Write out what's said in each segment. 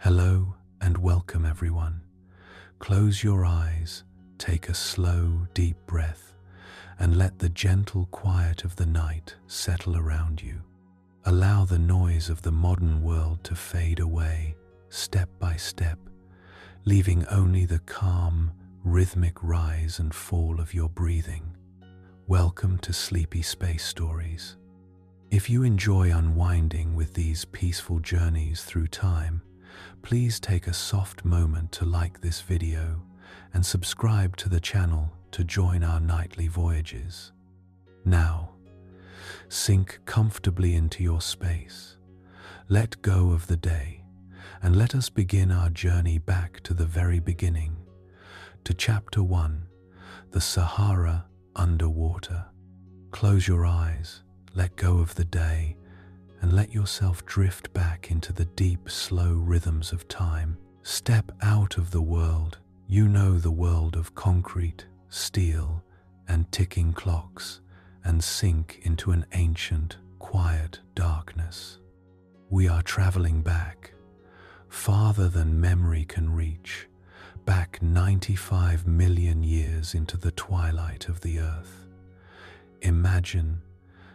Hello and welcome everyone. Close your eyes, take a slow, deep breath, and let the gentle quiet of the night settle around you. Allow the noise of the modern world to fade away, step by step, leaving only the calm, rhythmic rise and fall of your breathing. Welcome to Sleepy Space Stories. If you enjoy unwinding with these peaceful journeys through time, please take a soft moment to like this video and subscribe to the channel to join our nightly voyages. Now, sink comfortably into your space, let go of the day, and let us begin our journey back to the very beginning, to Chapter 1, the Sahara underwater. Close your eyes, let go of the day, and let yourself drift back into the deep, slow rhythms of time. Step out of the world, the world of concrete, steel, and ticking clocks, and sink into an ancient, quiet darkness. We are traveling back, farther than memory can reach, back 95 million years into the twilight of the earth. Imagine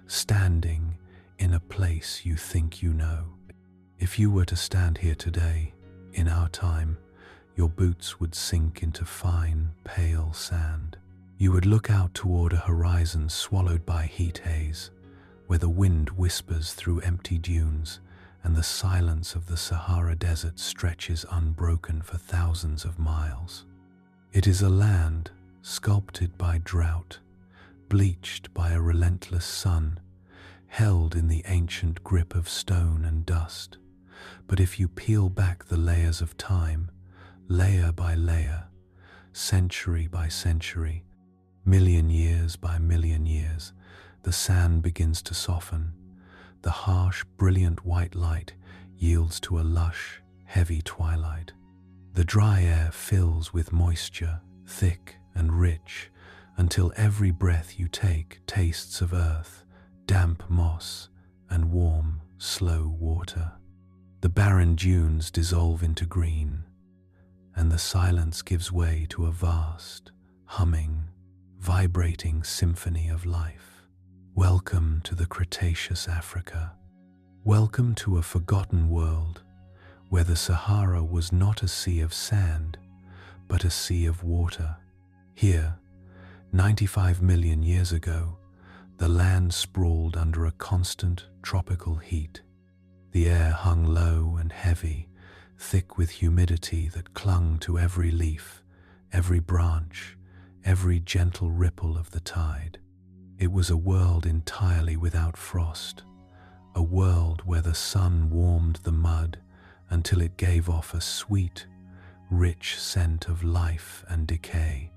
standing in a place you think you know. If you were to stand here today, in our time, your boots would sink into fine, pale sand. You would look out toward a horizon swallowed by heat haze, where the wind whispers through empty dunes and the silence of the Sahara Desert stretches unbroken for thousands of miles. It is a land sculpted by drought, bleached by a relentless sun, held in the ancient grip of stone and dust. But if you peel back the layers of time, layer by layer, century by century, million years by million years, the sand begins to soften. The harsh, brilliant white light yields to a lush, heavy twilight. The dry air fills with moisture, thick and rich, until every breath you take tastes of earth, damp moss, and warm, slow water. The barren dunes dissolve into green, and the silence gives way to a vast, humming, vibrating symphony of life. Welcome to the Cretaceous Africa. Welcome to a forgotten world, where the Sahara was not a sea of sand, but a sea of water. Here, 95 million years ago, the land sprawled under a constant tropical heat. The air hung low and heavy, thick with humidity that clung to every leaf, every branch, every gentle ripple of the tide. It was a world entirely without frost, a world where the sun warmed the mud until it gave off a sweet, rich scent of life and decay.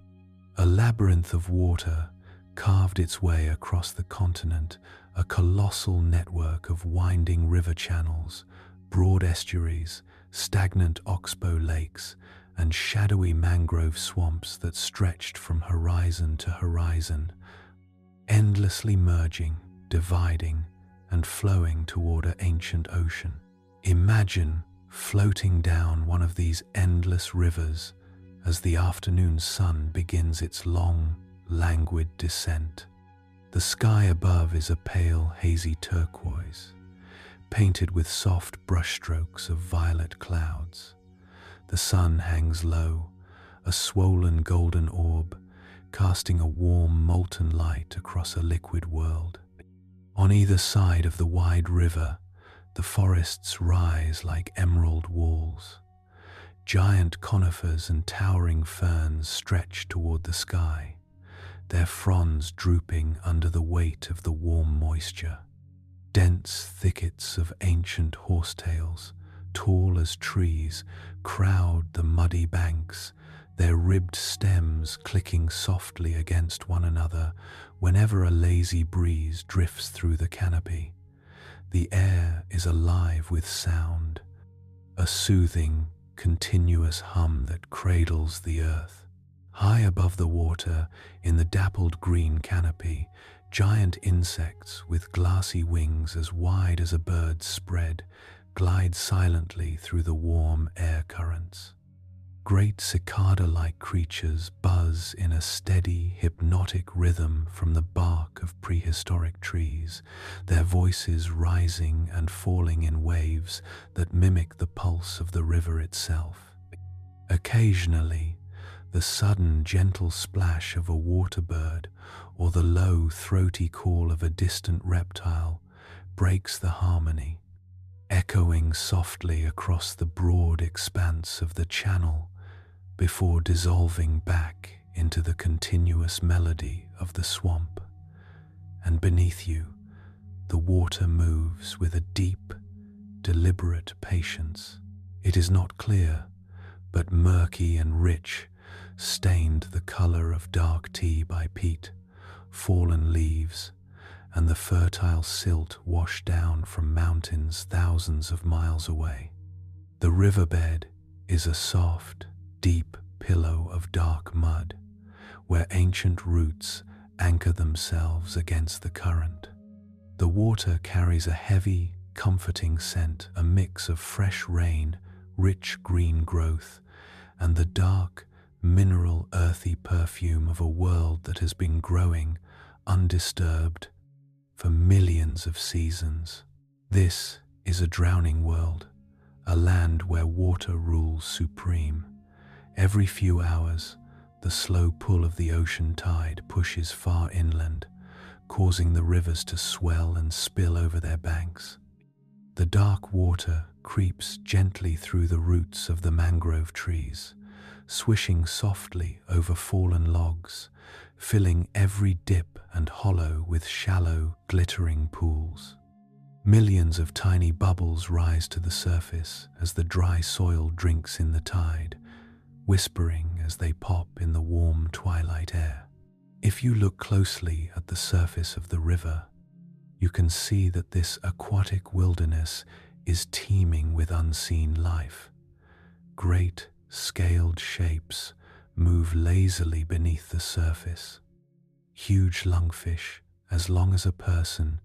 A labyrinth of water carved its way across the continent, a colossal network of winding river channels, broad estuaries, stagnant oxbow lakes, and shadowy mangrove swamps that stretched from horizon to horizon, endlessly merging, dividing, and flowing toward an ancient ocean. Imagine floating down one of these endless rivers as the afternoon sun begins its long, languid descent. The sky above is a pale, hazy turquoise, painted with soft brushstrokes of violet clouds. The sun hangs low, a swollen golden orb, casting a warm, molten light across a liquid world. On either side of the wide river, the forests rise like emerald walls. Giant conifers and towering ferns stretch toward the sky, their fronds drooping under the weight of the warm moisture. Dense thickets of ancient horsetails, tall as trees, crowd the muddy banks, their ribbed stems clicking softly against one another whenever a lazy breeze drifts through the canopy. The air is alive with sound, a soothing, continuous hum that cradles the earth. High above the water, in the dappled green canopy, giant insects with glassy wings as wide as a bird's spread glide silently through the warm air currents. Great cicada-like creatures buzz in a steady, hypnotic rhythm from the bark of prehistoric trees, their voices rising and falling in waves that mimic the pulse of the river itself. Occasionally, the sudden gentle splash of a water bird or the low, throaty call of a distant reptile breaks the harmony, echoing softly across the broad expanse of the channel before dissolving back into the continuous melody of the swamp. And beneath you, the water moves with a deep, deliberate patience. It is not clear, but murky and rich, stained the color of dark tea by peat, fallen leaves, and the fertile silt washed down from mountains thousands of miles away. The riverbed is a soft, deep pillow of dark mud, where ancient roots anchor themselves against the current. The water carries a heavy, comforting scent, a mix of fresh rain, rich green growth, and the dark, mineral, earthy perfume of a world that has been growing undisturbed for millions of seasons. This is a drowning world, a land where water rules supreme. Every few hours, the slow pull of the ocean tide pushes far inland, causing the rivers to swell and spill over their banks. The dark water creeps gently through the roots of the mangrove trees, swishing softly over fallen logs, filling every dip and hollow with shallow, glittering pools. Millions of tiny bubbles rise to the surface as the dry soil drinks in the tide, whispering as they pop in the warm twilight air. If you look closely at the surface of the river, you can see that this aquatic wilderness is teeming with unseen life. Great, scaled shapes move lazily beneath the surface. Huge lungfish, as long as a person,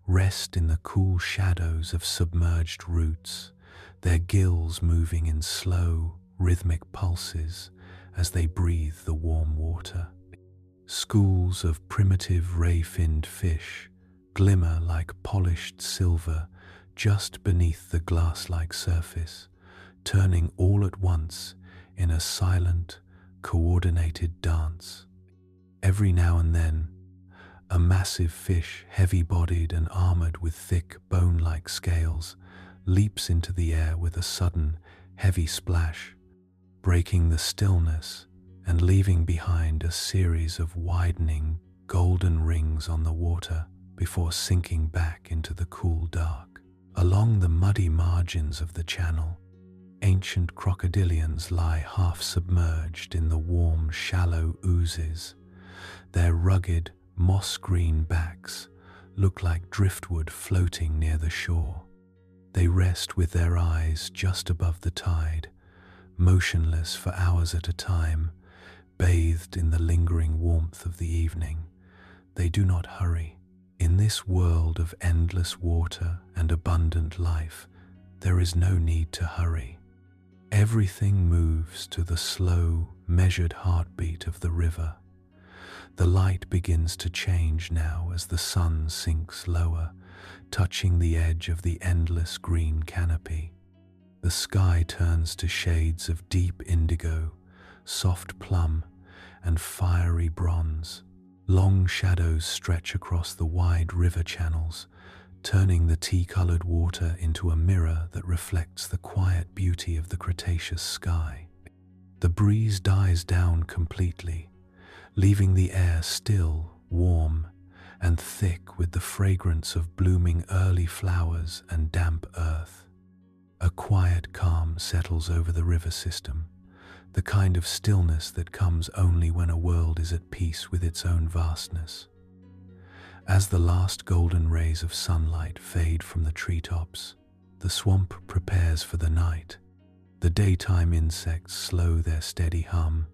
rest in the cool shadows of submerged roots, their gills moving in slow, rhythmic pulses as they breathe the warm water. Schools of primitive ray-finned fish glimmer like polished silver just beneath the glass-like surface, turning all at once in a silent, coordinated dance. Every now and then, a massive fish, heavy-bodied and armored with thick, bone-like scales, leaps into the air with a sudden, heavy splash, breaking the stillness and leaving behind a series of widening, golden rings on the water before sinking back into the cool dark. Along the muddy margins of the channel, ancient crocodilians lie half-submerged in the warm, shallow oozes. Their rugged, moss-green backs look like driftwood floating near the shore. They rest with their eyes just above the tide, motionless for hours at a time, bathed in the lingering warmth of the evening. They do not hurry. In this world of endless water and abundant life, there is no need to hurry. Everything moves to the slow, measured heartbeat of the river. The light begins to change now as the sun sinks lower, touching the edge of the endless green canopy. The sky turns to shades of deep indigo, soft plum, and fiery bronze. Long shadows stretch across the wide river channels, turning the tea-colored water into a mirror that reflects the quiet beauty of the Cretaceous sky. The breeze dies down completely, leaving the air still, warm, and thick with the fragrance of blooming early flowers and damp earth. A quiet calm settles over the river system, the kind of stillness that comes only when a world is at peace with its own vastness. As the last golden rays of sunlight fade from the treetops, the swamp prepares for the night. The daytime insects slow their steady hum,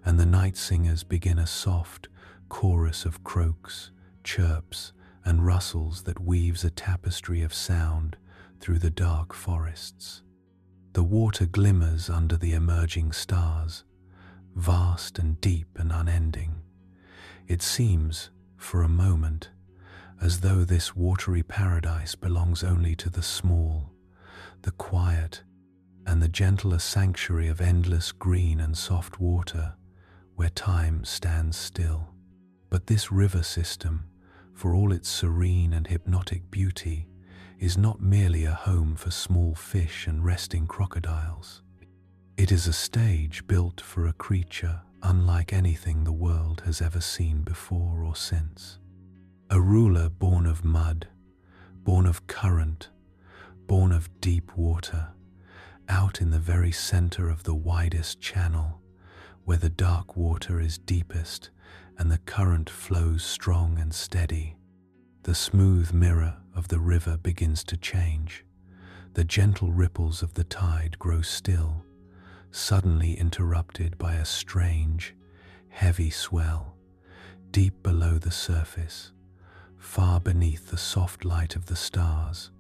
and the night singers begin a soft chorus of croaks, chirps, and rustles that weaves a tapestry of sound through the dark forests. The water glimmers under the emerging stars, vast and deep and unending. It seems, for a moment, as though this watery paradise belongs only to the small, the quiet, and the gentler sanctuary of endless green and soft water, where time stands still. But this river system, for all its serene and hypnotic beauty, is not merely a home for small fish and resting crocodiles. It is a stage built for a creature unlike anything the world has ever seen before or since. A ruler born of mud, born of current, born of deep water, out in the very center of the widest channel, where the dark water is deepest and the current flows strong and steady. The smooth mirror of the river begins to change. The gentle ripples of the tide grow still, suddenly interrupted by a strange, heavy swell, deep below the surface, far beneath the soft light of the stars.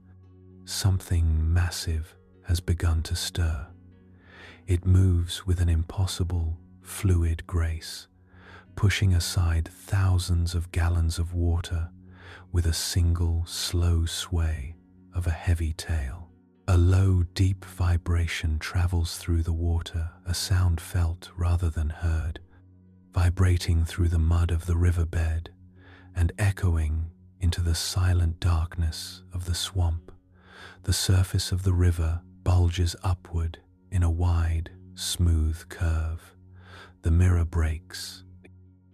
Something massive has begun to stir. It moves with an impossible, fluid grace, pushing aside thousands of gallons of water with a single, slow sway of a heavy tail. A low, deep vibration travels through the water, a sound felt rather than heard, vibrating through the mud of the riverbed and echoing into the silent darkness of the swamp. The surface of the river bulges upward in a wide, smooth curve. The mirror breaks,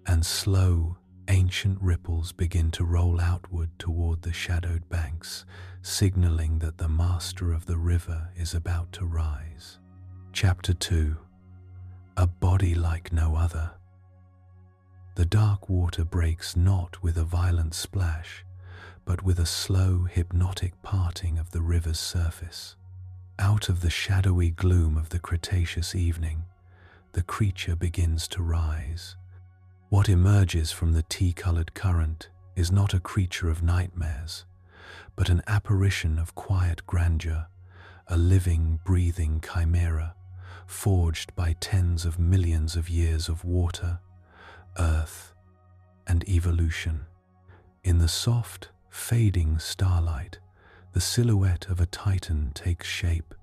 and slow, ancient ripples begin to roll outward toward the shadowed banks, signaling that the master of the river is about to rise. Chapter 2. A body like no other. The dark water breaks not with a violent splash, but with a slow, hypnotic parting of the river's surface. Out of the shadowy gloom of the Cretaceous evening, the creature begins to rise. What emerges from the tea-colored current is not a creature of nightmares, but an apparition of quiet grandeur, a living, breathing chimera, forged by tens of millions of years of water, earth, and evolution. In the soft, fading starlight, the silhouette of a titan takes shape,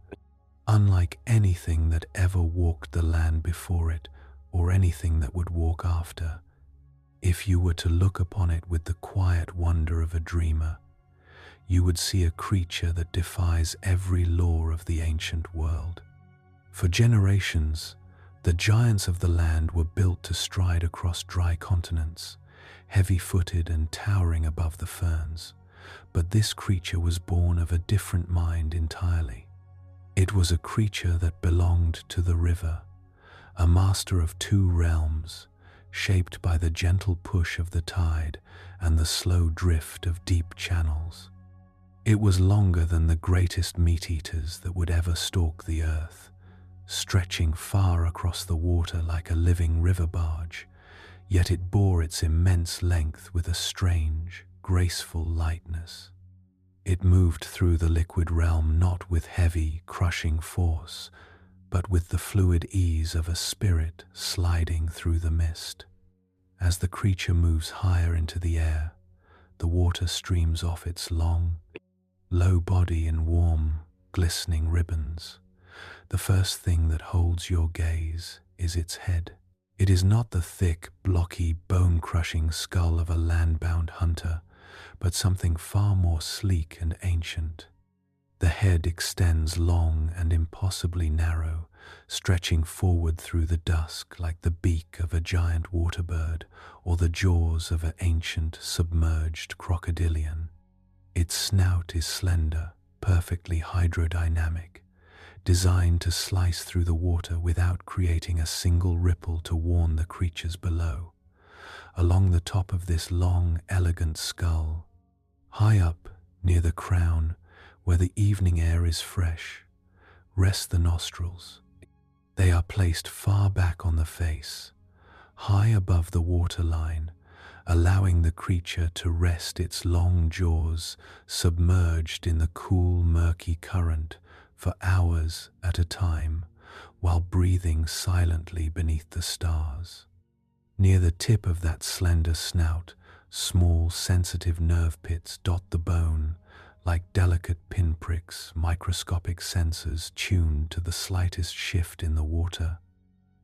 unlike anything that ever walked the land before it, or anything that would walk after. If you were to look upon it with the quiet wonder of a dreamer, you would see a creature that defies every law of the ancient world. For generations, the giants of the land were built to stride across dry continents, heavy-footed and towering above the ferns. But this creature was born of a different mind entirely. It was a creature that belonged to the river, a master of two realms, shaped by the gentle push of the tide and the slow drift of deep channels. It was longer than the greatest meat-eaters that would ever stalk the earth, stretching far across the water like a living river barge, yet it bore its immense length with a strange, graceful lightness. It moved through the liquid realm not with heavy, crushing force, but with the fluid ease of a spirit sliding through the mist. As the creature moves higher into the air, the water streams off its long, low body in warm, glistening ribbons. The first thing that holds your gaze is its head. It is not the thick, blocky, bone-crushing skull of a land-bound hunter, but something far more sleek and ancient. The head extends long and impossibly narrow, stretching forward through the dusk like the beak of a giant water bird or the jaws of an ancient, submerged crocodilian. Its snout is slender, perfectly hydrodynamic, designed to slice through the water without creating a single ripple to warn the creatures below. Along the top of this long, elegant skull, high up near the crown, where the evening air is fresh, rest the nostrils. They are placed far back on the face, high above the waterline, allowing the creature to rest its long jaws submerged in the cool, murky current for hours at a time, while breathing silently beneath the stars. Near the tip of that slender snout, small, sensitive nerve pits dot the bone, like delicate pinpricks, microscopic sensors tuned to the slightest shift in the water,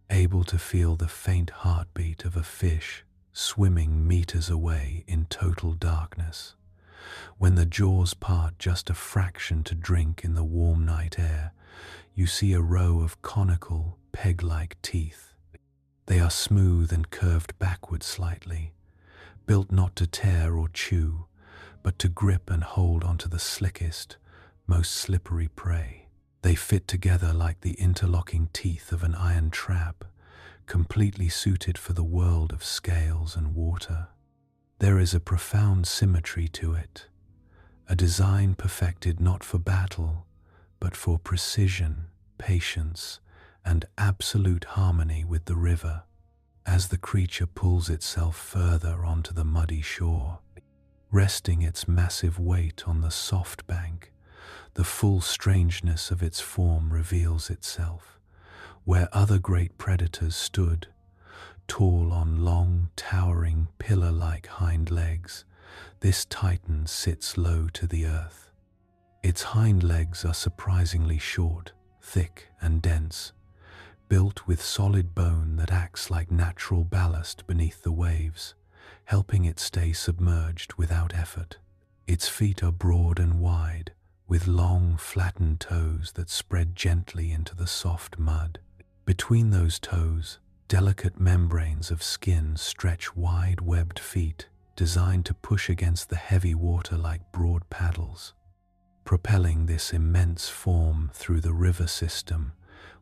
able to feel the faint heartbeat of a fish swimming meters away in total darkness. When the jaws part just a fraction to drink in the warm night air, you see a row of conical, peg-like teeth. They are smooth and curved backward slightly, built not to tear or chew, but to grip and hold onto the slickest, most slippery prey. They fit together like the interlocking teeth of an iron trap, completely suited for the world of scales and water. There is a profound symmetry to it, a design perfected not for battle, but for precision, patience, and absolute harmony with the river, as the creature pulls itself further onto the muddy shore. Resting its massive weight on the soft bank, the full strangeness of its form reveals itself. Where other great predators stood, tall on long, towering, pillar-like hind legs, this titan sits low to the earth. Its hind legs are surprisingly short, thick and dense, built with solid bone that acts like natural ballast beneath the waves, helping it stay submerged without effort. Its feet are broad and wide, with long, flattened toes that spread gently into the soft mud. Between those toes, delicate membranes of skin stretch wide webbed feet designed to push against the heavy water like broad paddles, propelling this immense form through the river system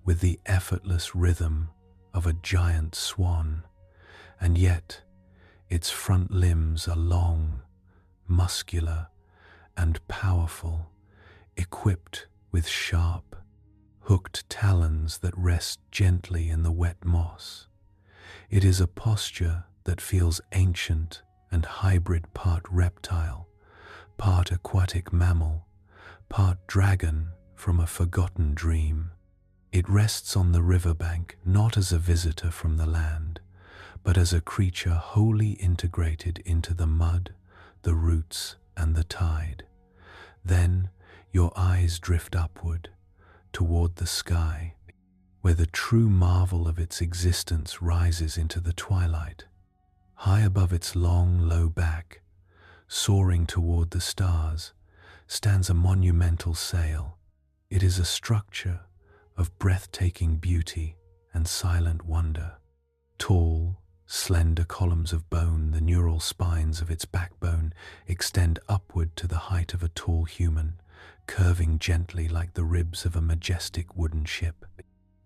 with the effortless rhythm of a giant swan. And yet, its front limbs are long, muscular, and powerful, equipped with sharp, hooked talons that rest gently in the wet moss. It is a posture that feels ancient and hybrid, part reptile, part aquatic mammal, part dragon from a forgotten dream. It rests on the riverbank not as a visitor from the land, but as a creature wholly integrated into the mud, the roots, and the tide. Then your eyes drift upward, toward the sky, where the true marvel of its existence rises into the twilight. High above its long, low back, soaring toward the stars, stands a monumental sail. It is a structure of breathtaking beauty and silent wonder. Tall, slender columns of bone, the neural spines of its backbone, extend upward to the height of a tall human, curving gently like the ribs of a majestic wooden ship.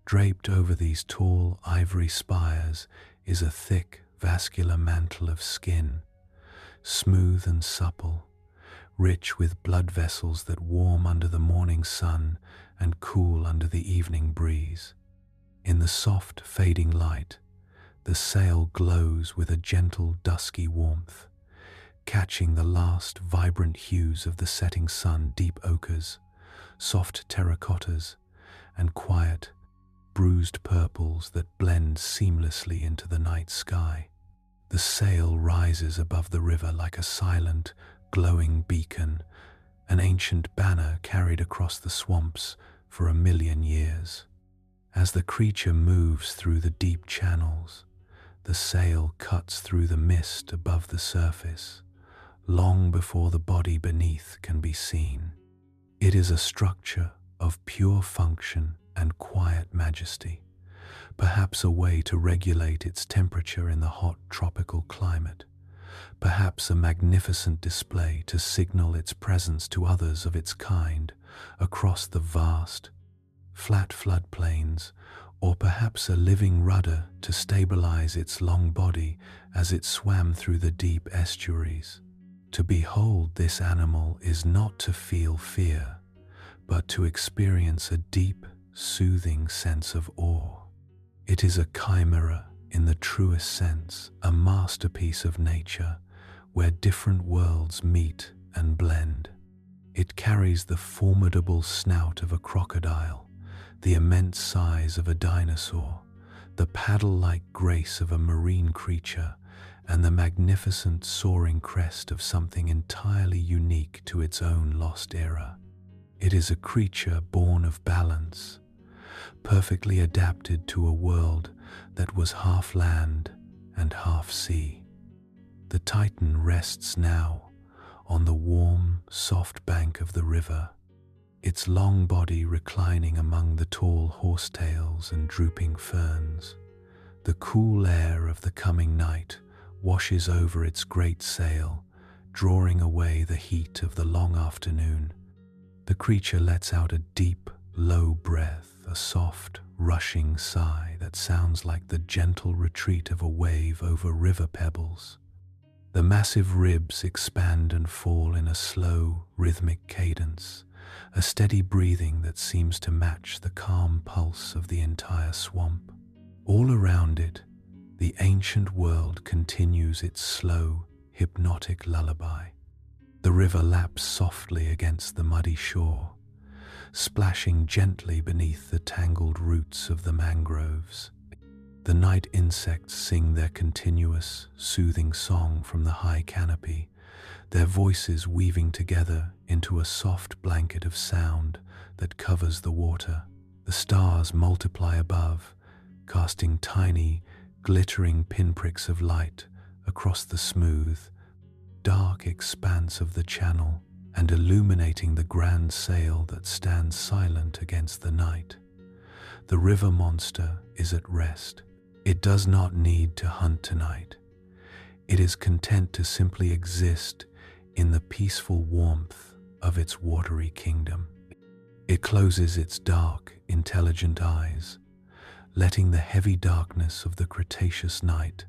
Draped over these tall ivory spires is a thick, vascular mantle of skin, smooth and supple, rich with blood vessels that warm under the morning sun and cool under the evening breeze. In the soft, fading light, the sail glows with a gentle, dusky warmth, catching the last vibrant hues of the setting sun, deep ochres, soft terracottas, and quiet, bruised purples that blend seamlessly into the night sky. The sail rises above the river like a silent, glowing beacon, an ancient banner carried across the swamps for 1,000,000 years. As the creature moves through the deep channels, the sail cuts through the mist above the surface, long before the body beneath can be seen. It is a structure of pure function and quiet majesty, perhaps a way to regulate its temperature in the hot tropical climate, perhaps a magnificent display to signal its presence to others of its kind across the vast, flat floodplains, or perhaps a living rudder to stabilize its long body as it swam through the deep estuaries. To behold this animal is not to feel fear, but to experience a deep, soothing sense of awe. It is a chimera in the truest sense, a masterpiece of nature where different worlds meet and blend. It carries the formidable snout of a crocodile, the immense size of a dinosaur, the paddle-like grace of a marine creature, and the magnificent soaring crest of something entirely unique to its own lost era. It is a creature born of balance, perfectly adapted to a world that was half land and half sea. The Titan rests now on the warm, soft bank of the river, its long body reclining among the tall horsetails and drooping ferns. The cool air of the coming night washes over its great sail, drawing away the heat of the long afternoon. The creature lets out a deep, low breath, a soft, rushing sigh that sounds like the gentle retreat of a wave over river pebbles. The massive ribs expand and fall in a slow, rhythmic cadence, a steady breathing that seems to match the calm pulse of the entire swamp. All around it, the ancient world continues its slow, hypnotic lullaby. The river laps softly against the muddy shore, splashing gently beneath the tangled roots of the mangroves. The night insects sing their continuous, soothing song from the high canopy, their voices weaving together into a soft blanket of sound that covers the water. The stars multiply above, casting tiny, glittering pinpricks of light across the smooth, dark expanse of the channel and illuminating the grand sail that stands silent against the night. The river monster is at rest. It does not need to hunt tonight. It is content to simply exist in the peaceful warmth of its watery kingdom. It closes its dark, intelligent eyes, letting the heavy darkness of the Cretaceous night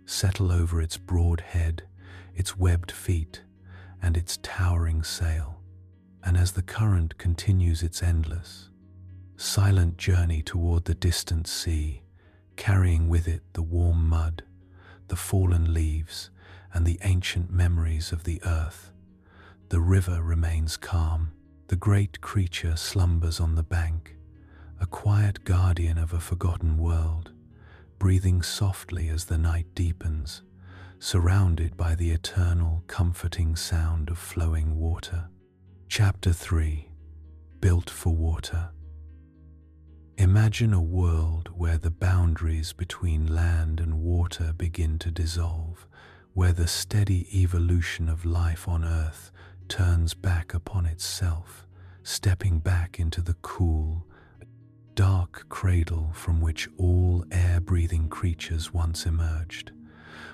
settle over its broad head, its webbed feet, and its towering sail. And as the current continues its endless, silent journey toward the distant sea, carrying with it the warm mud, the fallen leaves, and the ancient memories of the earth, the river remains calm. The great creature slumbers on the bank, a quiet guardian of a forgotten world, breathing softly as the night deepens, surrounded by the eternal, comforting sound of flowing water. Chapter 3: Built for Water. Imagine a world where the boundaries between land and water begin to dissolve, where the steady evolution of life on Earth turns back upon itself, stepping back into the cool, dark cradle from which all air-breathing creatures once emerged.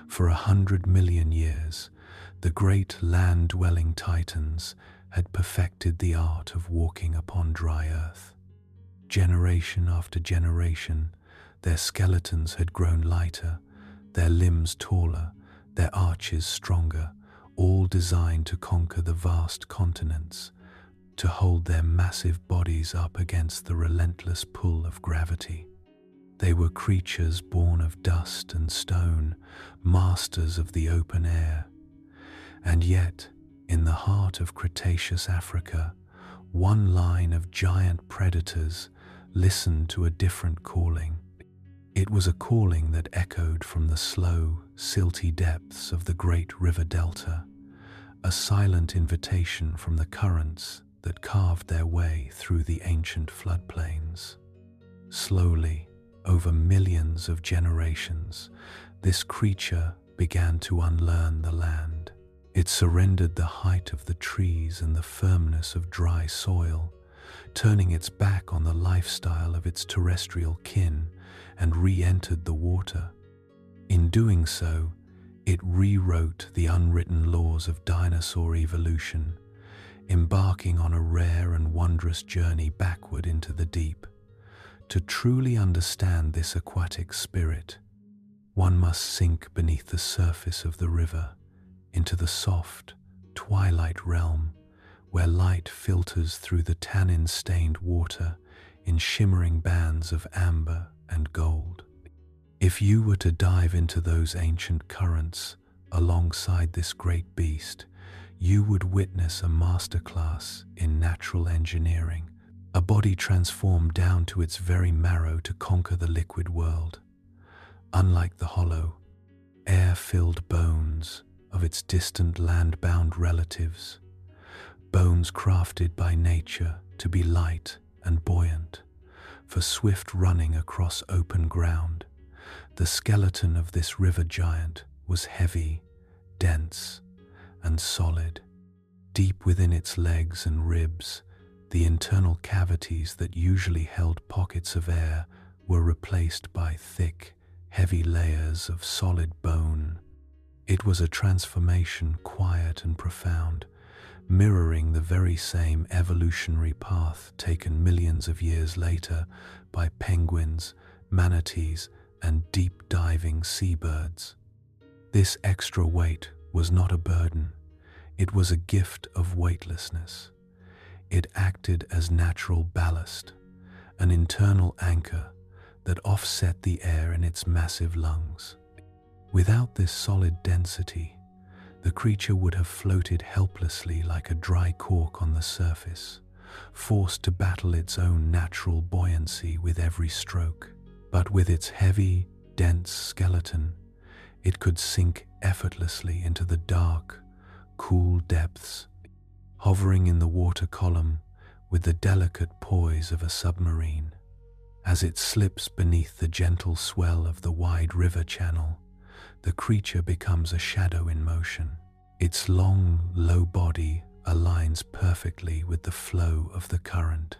For 100 million years, the great land-dwelling titans had perfected the art of walking upon dry earth. Generation after generation, their skeletons had grown lighter, their limbs taller, their arches stronger, all designed to conquer the vast continents, to hold their massive bodies up against the relentless pull of gravity. They were creatures born of dust and stone, masters of the open air. And yet, in the heart of Cretaceous Africa, one line of giant predators listened to a different calling. It was a calling that echoed from the slow, silty depths of the great river delta, a silent invitation from the currents that carved their way through the ancient floodplains. Slowly, over millions of generations, this creature began to unlearn the land. It surrendered the height of the trees and the firmness of dry soil, turning its back on the lifestyle of its terrestrial kin, and re-entered the water. In doing so, it rewrote the unwritten laws of dinosaur evolution, embarking on a rare and wondrous journey backward into the deep. To truly understand this aquatic spirit, one must sink beneath the surface of the river, into the soft, twilight realm where light filters through the tannin-stained water in shimmering bands of amber and gold. If you were to dive into those ancient currents alongside this great beast, you would witness a masterclass in natural engineering, a body transformed down to its very marrow to conquer the liquid world. Unlike the hollow, air-filled bones of its distant land-bound relatives, bones crafted by nature to be light and buoyant, for swift running across open ground, the skeleton of this river giant was heavy, dense, and solid. Deep within its legs and ribs, the internal cavities that usually held pockets of air were replaced by thick, heavy layers of solid bone. It was a transformation quiet and profound, mirroring the very same evolutionary path taken millions of years later by penguins, manatees, and deep-diving seabirds. This extra weight was not a burden. It was a gift of weightlessness. It acted as natural ballast, an internal anchor that offset the air in its massive lungs. Without this solid density, the creature would have floated helplessly like a dry cork on the surface, forced to battle its own natural buoyancy with every stroke. But with its heavy, dense skeleton, it could sink effortlessly into the dark, cool depths, hovering in the water column with the delicate poise of a submarine. As it slips beneath the gentle swell of the wide river channel, the creature becomes a shadow in motion. Its long, low body aligns perfectly with the flow of the current.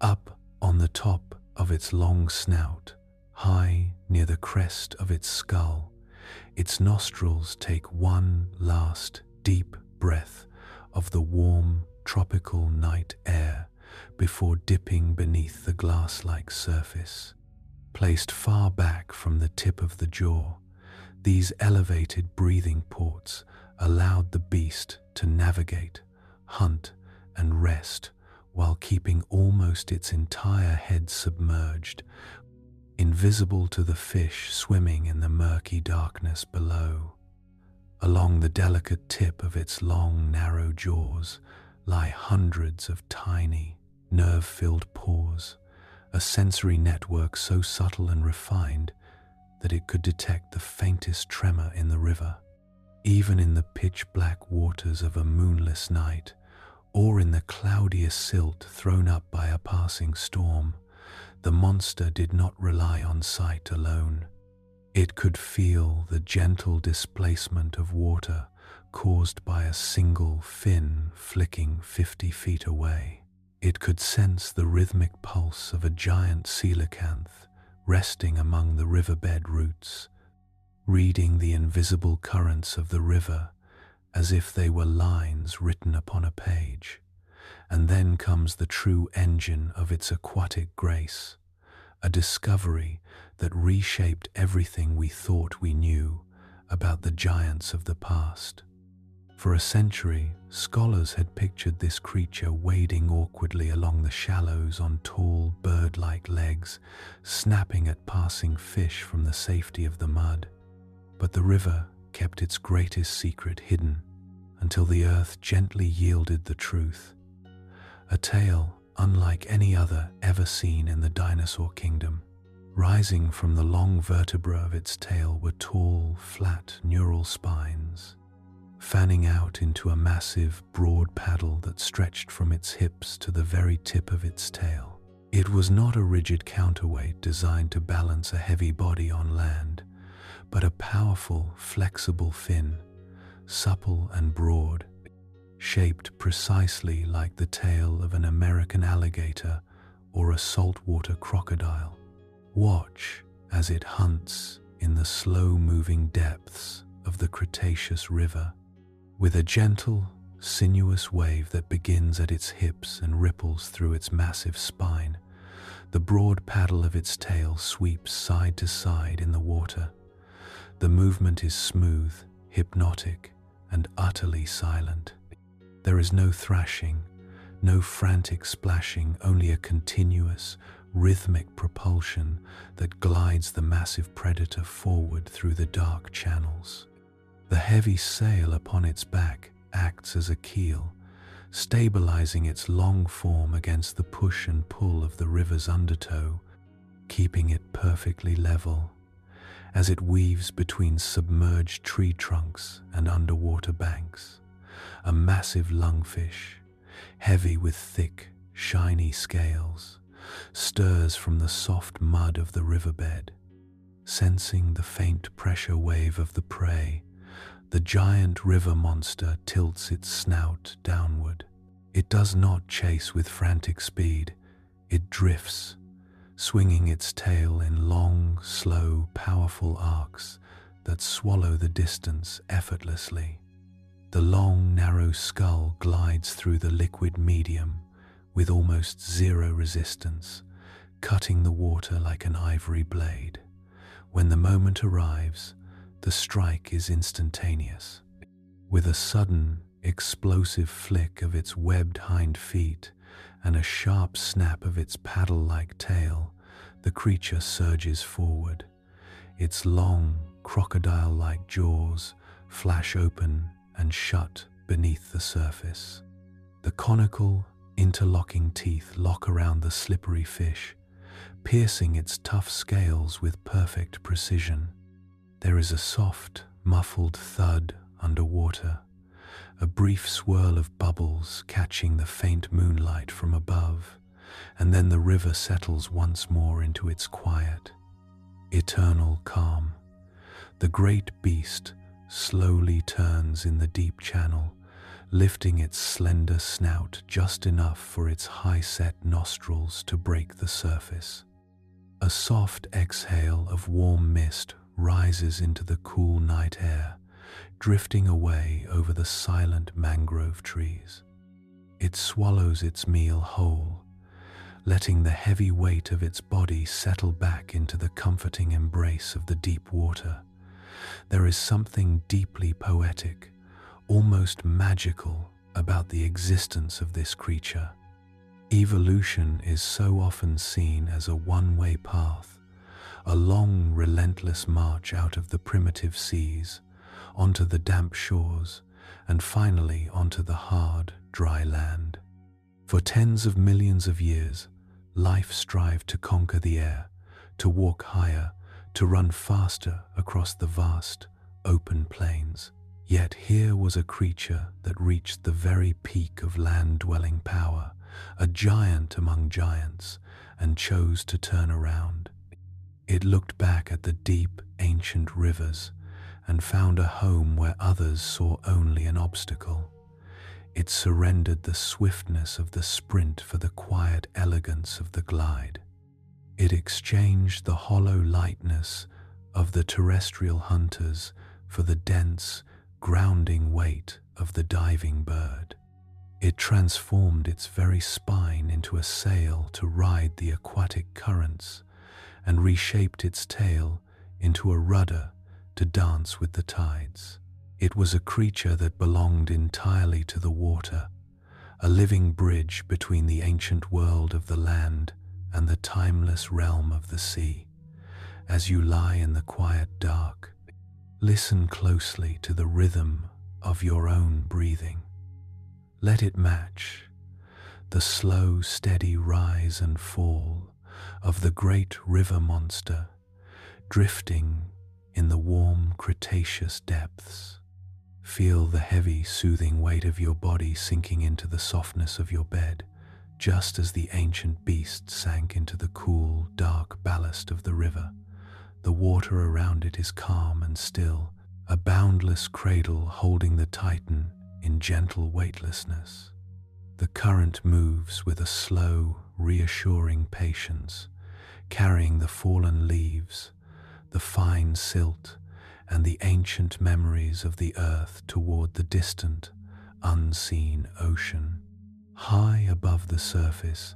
Up on the top of its long snout, high near the crest of its skull, its nostrils take one last deep breath of the warm, tropical night air before dipping beneath the glass-like surface. Placed far back from the tip of the jaw, these elevated breathing ports allowed the beast to navigate, hunt, and rest while keeping almost its entire head submerged, invisible to the fish swimming in the murky darkness below. Along the delicate tip of its long, narrow jaws lie hundreds of tiny, nerve-filled pores, a sensory network so subtle and refined that it could detect the faintest tremor in the river. Even in the pitch-black waters of a moonless night, or in the cloudiest silt thrown up by a passing storm, the monster did not rely on sight alone. It could feel the gentle displacement of water caused by a single fin flicking 50 feet away. It could sense the rhythmic pulse of a giant coelacanth resting among the riverbed roots, reading the invisible currents of the river as if they were lines written upon a page. And then comes the true engine of its aquatic grace, a discovery that reshaped everything we thought we knew about the giants of the past. For a century, scholars had pictured this creature wading awkwardly along the shallows on tall, bird-like legs, snapping at passing fish from the safety of the mud. But the river kept its greatest secret hidden until the earth gently yielded the truth. A tale unlike any other ever seen in the dinosaur kingdom. Rising from the long vertebra of its tail were tall, flat neural spines, fanning out into a massive, broad paddle that stretched from its hips to the very tip of its tail. It was not a rigid counterweight designed to balance a heavy body on land, but a powerful, flexible fin, supple and broad, shaped precisely like the tail of an American alligator or a saltwater crocodile. Watch as it hunts in the slow-moving depths of the Cretaceous River. With a gentle, sinuous wave that begins at its hips and ripples through its massive spine, the broad paddle of its tail sweeps side to side in the water. The movement is smooth, hypnotic, and utterly silent. There is no thrashing, no frantic splashing, only a continuous, rhythmic propulsion that glides the massive predator forward through the dark channels. The heavy sail upon its back acts as a keel, stabilizing its long form against the push and pull of the river's undertow, keeping it perfectly level. As it weaves between submerged tree trunks and underwater banks, a massive lungfish, heavy with thick, shiny scales, stirs from the soft mud of the riverbed. Sensing the faint pressure wave of the prey, the giant river monster tilts its snout downward. It does not chase with frantic speed. It drifts, swinging its tail in long, slow, powerful arcs that swallow the distance effortlessly. The long, narrow skull glides through the liquid medium with almost zero resistance, cutting the water like an ivory blade. When the moment arrives, the strike is instantaneous. With a sudden, explosive flick of its webbed hind feet and a sharp snap of its paddle-like tail, the creature surges forward. Its long, crocodile-like jaws flash open and shut beneath the surface. The conical, interlocking teeth lock around the slippery fish, piercing its tough scales with perfect precision. There is a soft, muffled thud underwater, a brief swirl of bubbles catching the faint moonlight from above, and then the river settles once more into its quiet, eternal calm. The great beast slowly turns in the deep channel, lifting its slender snout just enough for its high-set nostrils to break the surface. A soft exhale of warm mist rises into the cool night air, drifting away over the silent mangrove trees. It swallows its meal whole, letting the heavy weight of its body settle back into the comforting embrace of the deep water. There is something deeply poetic, almost magical, about the existence of this creature. Evolution is so often seen as a one-way path, a long, relentless march out of the primitive seas, onto the damp shores, and finally onto the hard, dry land. For tens of millions of years, life strived to conquer the air, to walk higher, to run faster across the vast, open plains. Yet here was a creature that reached the very peak of land-dwelling power, a giant among giants, and chose to turn around. It looked back at the deep, ancient rivers and found a home where others saw only an obstacle. It surrendered the swiftness of the sprint for the quiet elegance of the glide. It exchanged the hollow lightness of the terrestrial hunters for the dense, grounding weight of the diving bird. It transformed its very spine into a sail to ride the aquatic currents, and reshaped its tail into a rudder to dance with the tides. It was a creature that belonged entirely to the water, a living bridge between the ancient world of the land and the timeless realm of the sea. As you lie in the quiet dark, listen closely to the rhythm of your own breathing. Let it match the slow, steady rise and fall of the great river monster drifting in the warm Cretaceous depths. Feel the heavy, soothing weight of your body sinking into the softness of your bed, just as the ancient beast sank into the cool, dark ballast of the river. The water around it is calm and still, a boundless cradle holding the titan in gentle weightlessness. The current moves with a slow, reassuring patience, carrying the fallen leaves, the fine silt, and the ancient memories of the earth toward the distant, unseen ocean. High above the surface,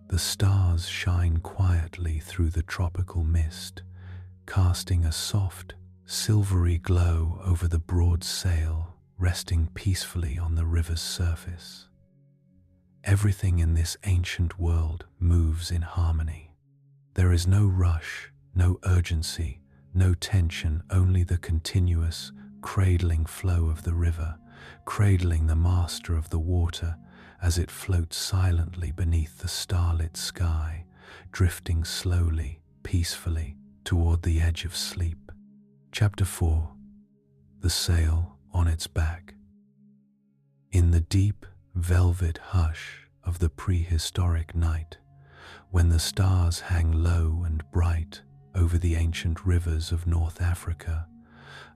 the stars shine quietly through the tropical mist, casting a soft, silvery glow over the broad sail resting peacefully on the river's surface. Everything in this ancient world moves in harmony. There is no rush, no urgency, no tension, only the continuous, cradling flow of the river, cradling the master of the water as it floats silently beneath the starlit sky, drifting slowly, peacefully, toward the edge of sleep. Chapter 4. The Sail on its Back. In the deep, velvet hush of the prehistoric night, when the stars hang low and bright over the ancient rivers of North Africa,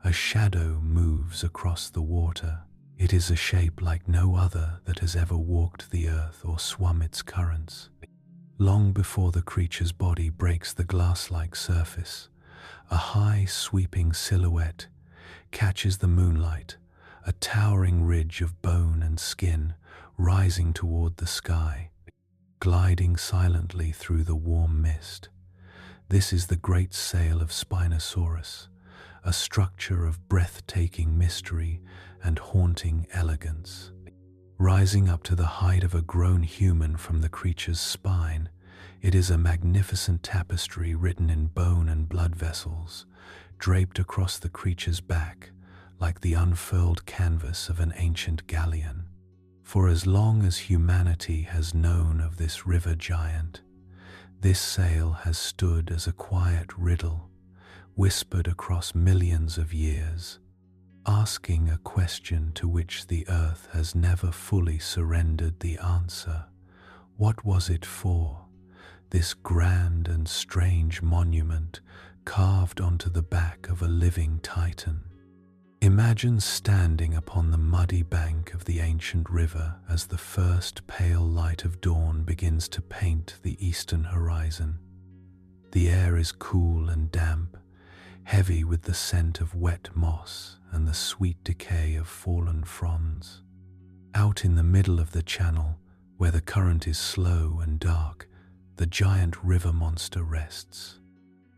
a shadow moves across the water. It is a shape like no other that has ever walked the earth or swum its currents. Long before the creature's body breaks the glass-like surface, a high, sweeping silhouette catches the moonlight, a towering ridge of bone and skin rising toward the sky, gliding silently through the warm mist. This is the great sail of Spinosaurus, a structure of breathtaking mystery and haunting elegance. Rising up to the height of a grown human from the creature's spine, it is a magnificent tapestry written in bone and blood vessels, draped across the creature's back like the unfurled canvas of an ancient galleon. For as long as humanity has known of this river giant, this sail has stood as a quiet riddle, whispered across millions of years, asking a question to which the earth has never fully surrendered the answer. What was it for, this grand and strange monument carved onto the back of a living titan? Imagine standing upon the muddy bank of the ancient river as the first pale light of dawn begins to paint the eastern horizon. The air is cool and damp, heavy with the scent of wet moss and the sweet decay of fallen fronds. Out in the middle of the channel, where the current is slow and dark, the giant river monster rests.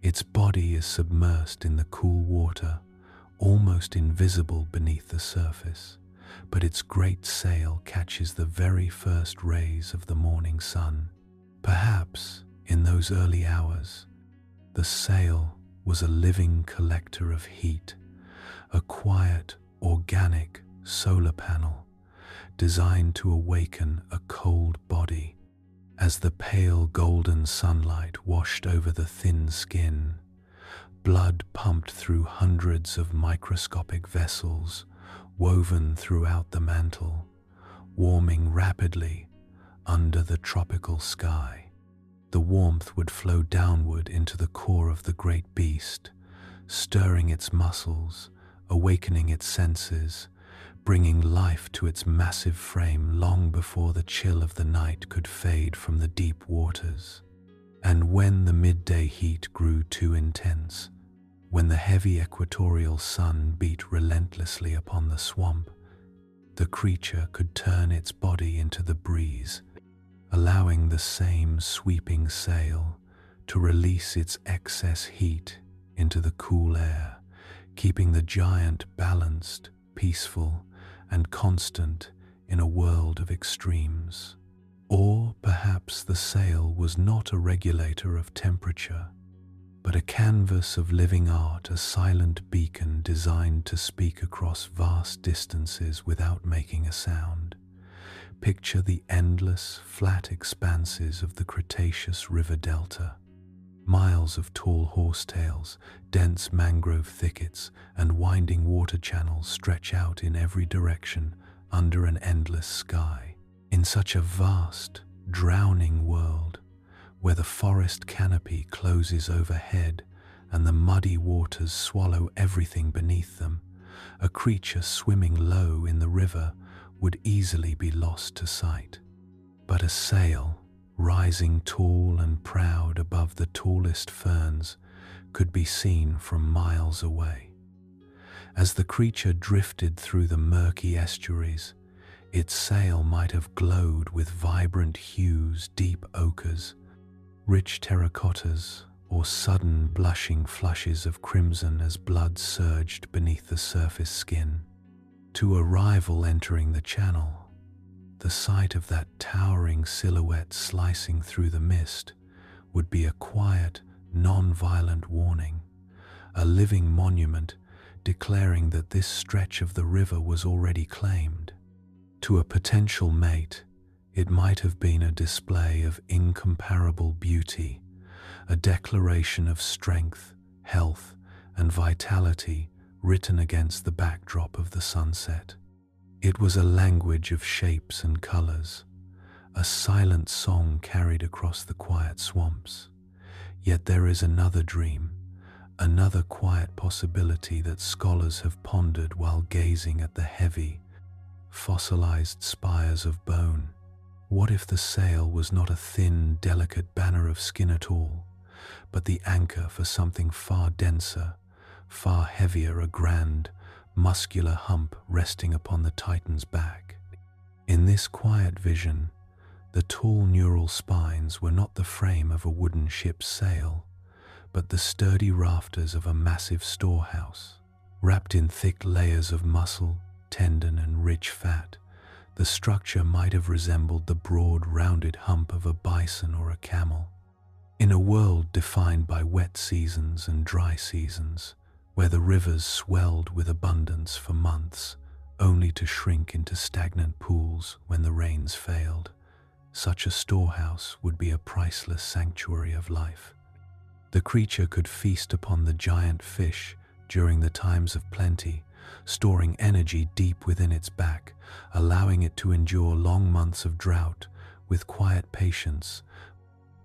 Its body is submersed in the cool water, almost invisible beneath the surface, but its great sail catches the very first rays of the morning sun. Perhaps, in those early hours, the sail was a living collector of heat, a quiet, organic solar panel designed to awaken a cold body. As the pale golden sunlight washed over the thin skin, blood pumped through hundreds of microscopic vessels woven throughout the mantle, warming rapidly under the tropical sky. The warmth would flow downward into the core of the great beast, stirring its muscles, awakening its senses, bringing life to its massive frame long before the chill of the night could fade from the deep waters. And when the midday heat grew too intense, when the heavy equatorial sun beat relentlessly upon the swamp, the creature could turn its body into the breeze, allowing the same sweeping sail to release its excess heat into the cool air, keeping the giant balanced, peaceful, and constant in a world of extremes. Or perhaps the sail was not a regulator of temperature, but a canvas of living art, a silent beacon designed to speak across vast distances without making a sound. Picture the endless, flat expanses of the Cretaceous river delta. Miles of tall horsetails, dense mangrove thickets, and winding water channels stretch out in every direction under an endless sky. In such a vast, drowning world, where the forest canopy closes overhead and the muddy waters swallow everything beneath them, a creature swimming low in the river would easily be lost to sight. But a sail, rising tall and proud above the tallest ferns, could be seen from miles away. As the creature drifted through the murky estuaries, its sail might have glowed with vibrant hues, deep ochres, rich terracottas, or sudden blushing flushes of crimson as blood surged beneath the surface skin. To a rival entering the channel, the sight of that towering silhouette slicing through the mist would be a quiet, non-violent warning, a living monument declaring that this stretch of the river was already claimed. To a potential mate, it might have been a display of incomparable beauty, a declaration of strength, health, and vitality written against the backdrop of the sunset. It was a language of shapes and colors, a silent song carried across the quiet swamps. Yet there is another dream, another quiet possibility that scholars have pondered while gazing at the heavy, fossilized spires of bone. What if the sail was not a thin, delicate banner of skin at all, but the anchor for something far denser, far heavier, a grand, muscular hump resting upon the Titan's back? In this quiet vision, the tall neural spines were not the frame of a wooden ship's sail, but the sturdy rafters of a massive storehouse. Wrapped in thick layers of muscle, tendon, and rich fat, the structure might have resembled the broad, rounded hump of a bison or a camel. In a world defined by wet seasons and dry seasons, where the rivers swelled with abundance for months, only to shrink into stagnant pools when the rains failed, such a storehouse would be a priceless sanctuary of life. The creature could feast upon the giant fish during the times of plenty, storing energy deep within its back, allowing it to endure long months of drought with quiet patience,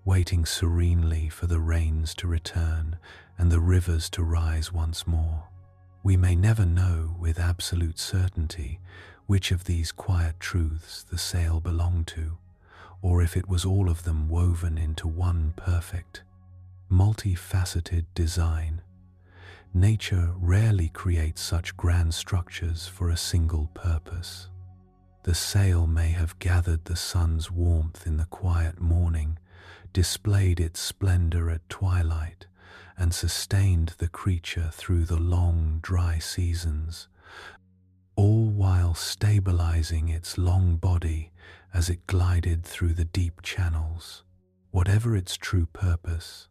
waiting serenely for the rains to return and the rivers to rise once more. We may never know with absolute certainty which of these quiet truths the sail belonged to, or if it was all of them woven into one perfect, multifaceted design. Nature rarely creates such grand structures for a single purpose. The sail may have gathered the sun's warmth in the quiet morning, displayed its splendor at twilight, and sustained the creature through the long, dry seasons, all while stabilizing its long body as it glided through the deep channels. Whatever its true purpose,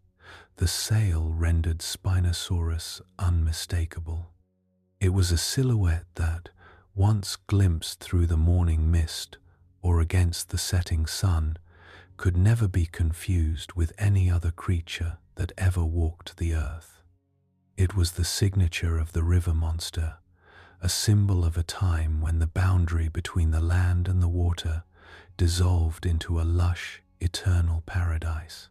the sail rendered Spinosaurus unmistakable. It was a silhouette that, once glimpsed through the morning mist or against the setting sun, could never be confused with any other creature that ever walked the earth. It was the signature of the river monster, a symbol of a time when the boundary between the land and the water dissolved into a lush, eternal paradise.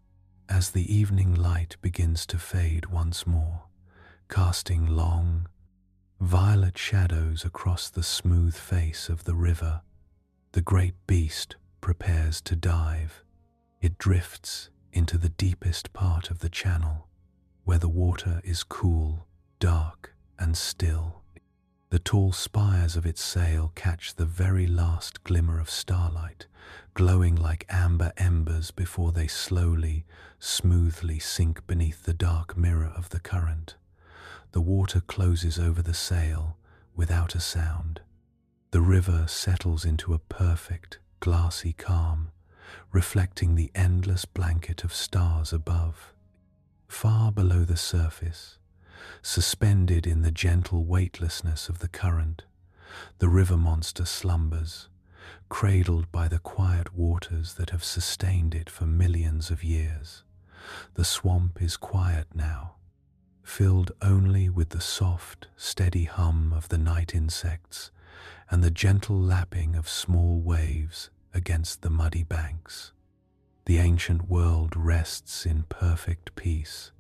As the evening light begins to fade once more, casting long, violet shadows across the smooth face of the river, the great beast prepares to dive. It drifts into the deepest part of the channel, where the water is cool, dark, and still. The tall spires of its sail catch the very last glimmer of starlight, glowing like amber embers before they slowly, smoothly sink beneath the dark mirror of the current. The water closes over the sail without a sound. The river settles into a perfect, glassy calm, reflecting the endless blanket of stars above. Far below the surface, suspended in the gentle weightlessness of the current, the river monster slumbers, cradled by the quiet waters that have sustained it for millions of years. The swamp is quiet now, filled only with the soft, steady hum of the night insects and the gentle lapping of small waves against the muddy banks. The ancient world rests in perfect peace,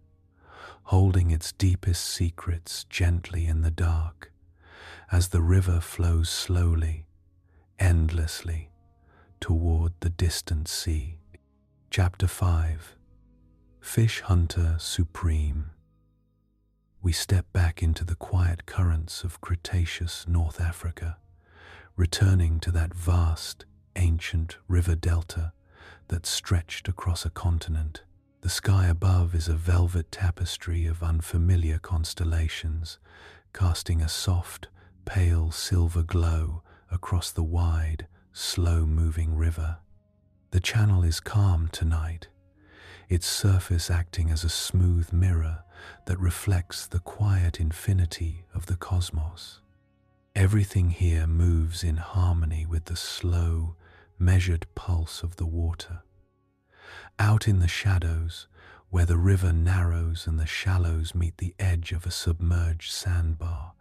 holding its deepest secrets gently in the dark, as the river flows slowly, endlessly, toward the distant sea. Chapter 5. Fish Hunter Supreme. We step back into the quiet currents of Cretaceous North Africa, returning to that vast, ancient river delta that stretched across a continent. The sky above is a velvet tapestry of unfamiliar constellations, casting a soft, pale silver glow across the wide, slow-moving river. The channel is calm tonight, its surface acting as a smooth mirror that reflects the quiet infinity of the cosmos. Everything here moves in harmony with the slow, measured pulse of the water. Out in the shadows, where the river narrows and the shallows meet the edge of a submerged sandbar,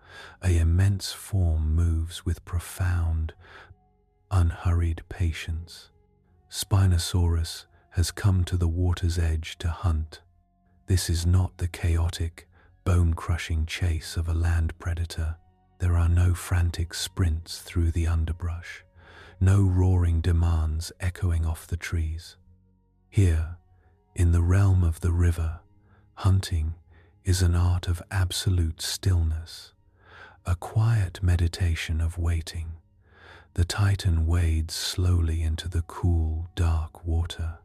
an immense form moves with profound, unhurried patience. Spinosaurus has come to the water's edge to hunt. This is not the chaotic, bone-crushing chase of a land predator. There are no frantic sprints through the underbrush, no roaring demands echoing off the trees. Here, in the realm of the river, hunting is an art of absolute stillness, a quiet meditation of waiting. The Titan wades slowly into the cool, dark water.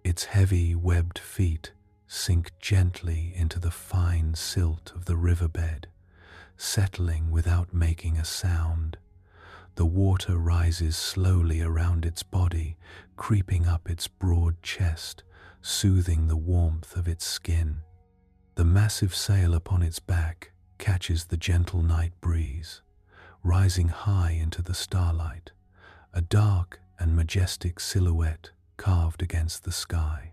Its heavy, webbed feet sink gently into the fine silt of the riverbed, settling without making a sound. The water rises slowly around its body, creeping up its broad chest, soothing the warmth of its skin. The massive sail upon its back catches the gentle night breeze, rising high into the starlight, a dark and majestic silhouette carved against the sky.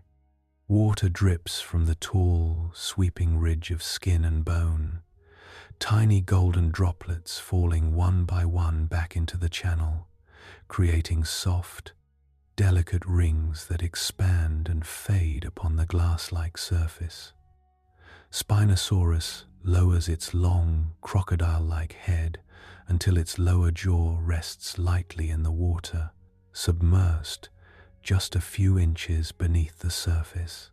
Water drips from the tall, sweeping ridge of skin and bone, tiny golden droplets falling one by one back into the channel, creating soft, delicate rings that expand and fade upon the glass-like surface. Spinosaurus lowers its long, crocodile-like head until its lower jaw rests lightly in the water, submersed just a few inches beneath the surface.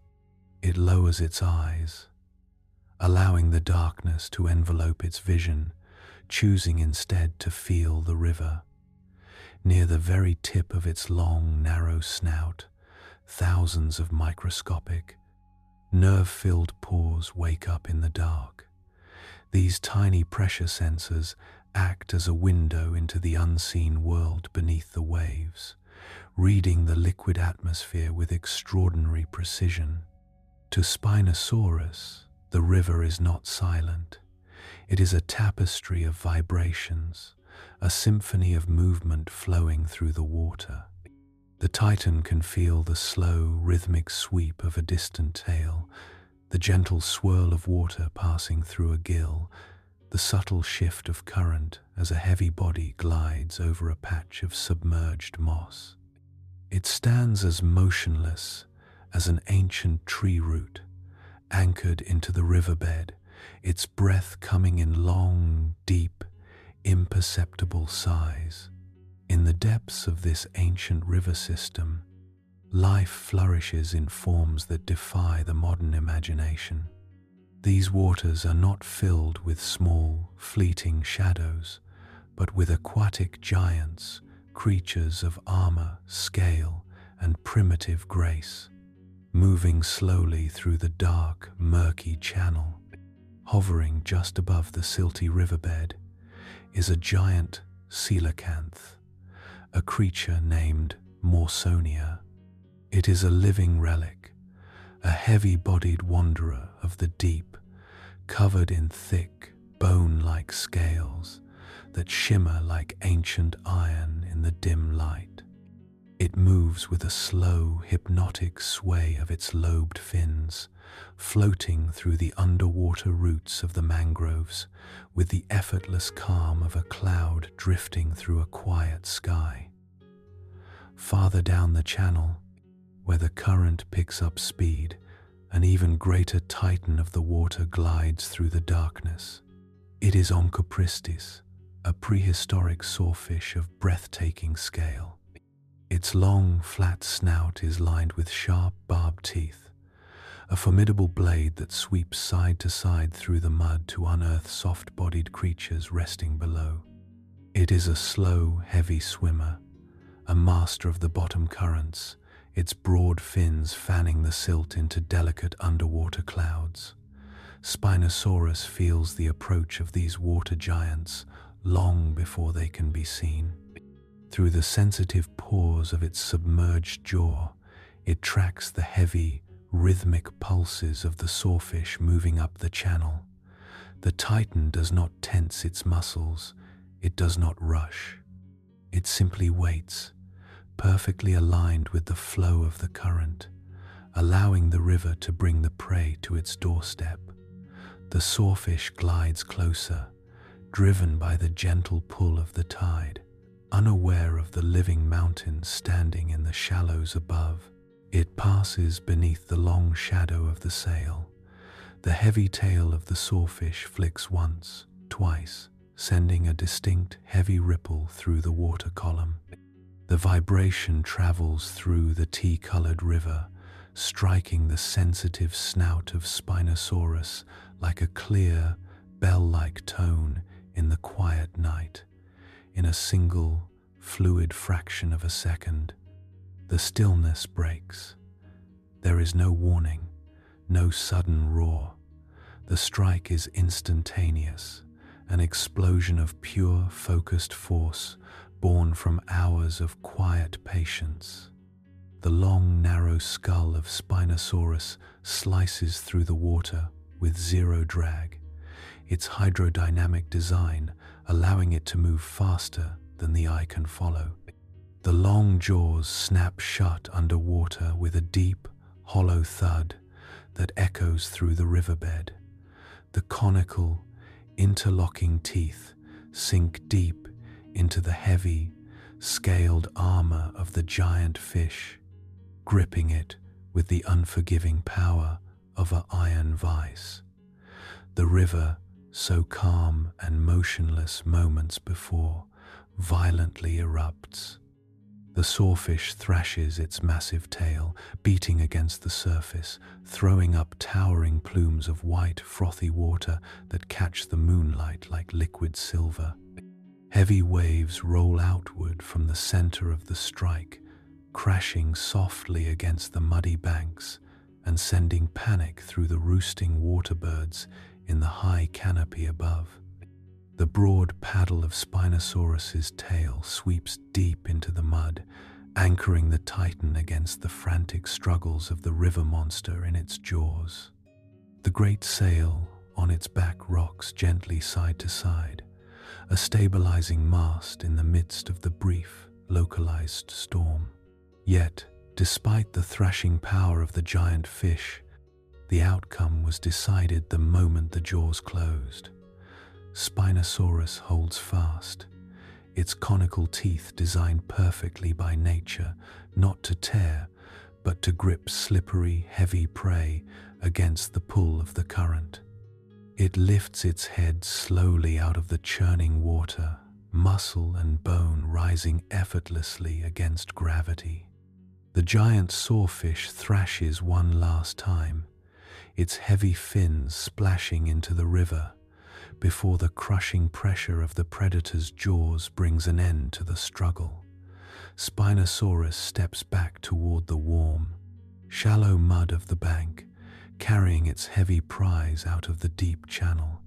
It lowers its eyes, allowing the darkness to envelope its vision, choosing instead to feel the river. Near the very tip of its long, narrow snout, thousands of microscopic, nerve-filled pores wake up in the dark. These tiny pressure sensors act as a window into the unseen world beneath the waves, reading the liquid atmosphere with extraordinary precision. To Spinosaurus, the river is not silent. It is a tapestry of vibrations, a symphony of movement flowing through the water. The Titan can feel the slow, rhythmic sweep of a distant tail, the gentle swirl of water passing through a gill, the subtle shift of current as a heavy body glides over a patch of submerged moss. It stands as motionless as an ancient tree root, anchored into the riverbed, its breath coming in long, deep, imperceptible sighs. In the depths of this ancient river system, life flourishes in forms that defy the modern imagination. These waters are not filled with small, fleeting shadows, but with aquatic giants, creatures of armor, scale, and primitive grace, moving slowly through the dark, murky channel. Hovering just above the silty riverbed is a giant coelacanth, a creature named Morsonia. It is a living relic, a heavy-bodied wanderer of the deep, covered in thick, bone-like scales that shimmer like ancient iron in the dim light. It moves with a slow, hypnotic sway of its lobed fins, floating through the underwater roots of the mangroves with the effortless calm of a cloud drifting through a quiet sky. Farther down the channel, where the current picks up speed, an even greater titan of the water glides through the darkness. It is Onchopristis, a prehistoric sawfish of breathtaking scale. Its long, flat snout is lined with sharp, barbed teeth, a formidable blade that sweeps side to side through the mud to unearth soft-bodied creatures resting below. It is a slow, heavy swimmer, a master of the bottom currents, its broad fins fanning the silt into delicate underwater clouds. Spinosaurus feels the approach of these water giants long before they can be seen. Through the sensitive pores of its submerged jaw, it tracks the heavy, rhythmic pulses of the sawfish moving up the channel. The titan does not tense its muscles, it does not rush. It simply waits, perfectly aligned with the flow of the current, allowing the river to bring the prey to its doorstep. The sawfish glides closer, driven by the gentle pull of the tide, unaware of the living mountains standing in the shallows above. It passes beneath the long shadow of the sail. The heavy tail of the sawfish flicks once, twice, sending a distinct heavy ripple through the water column. The vibration travels through the tea-colored river, striking the sensitive snout of Spinosaurus like a clear, bell-like tone in the quiet night. In a single, fluid fraction of a second, the stillness breaks. There is no warning, no sudden roar. The strike is instantaneous, an explosion of pure, focused force born from hours of quiet patience. The long, narrow skull of Spinosaurus slices through the water with zero drag, its hydrodynamic design allowing it to move faster than the eye can follow. The long jaws snap shut underwater with a deep, hollow thud that echoes through the riverbed. The conical, interlocking teeth sink deep into the heavy, scaled armor of the giant fish, gripping it with the unforgiving power of an iron vice. The river, so calm and motionless moments before, violently erupts. The sawfish thrashes its massive tail, beating against the surface, throwing up towering plumes of white, frothy water that catch the moonlight like liquid silver. Heavy waves roll outward from the center of the strike, crashing softly against the muddy banks and sending panic through the roosting waterbirds in the high canopy above. The broad paddle of Spinosaurus's tail sweeps deep into the mud, anchoring the titan against the frantic struggles of the river monster in its jaws. The great sail on its back rocks gently side to side, a stabilizing mast in the midst of the brief, localized storm. Yet, despite the thrashing power of the giant fish, the outcome was decided the moment the jaws closed. Spinosaurus holds fast, its conical teeth designed perfectly by nature, not to tear, but to grip slippery, heavy prey against the pull of the current. It lifts its head slowly out of the churning water, muscle and bone rising effortlessly against gravity. The giant sawfish thrashes one last time, its heavy fins splashing into the river, before the crushing pressure of the predator's jaws brings an end to the struggle. Spinosaurus steps back toward the warm, shallow mud of the bank, carrying its heavy prize out of the deep channel.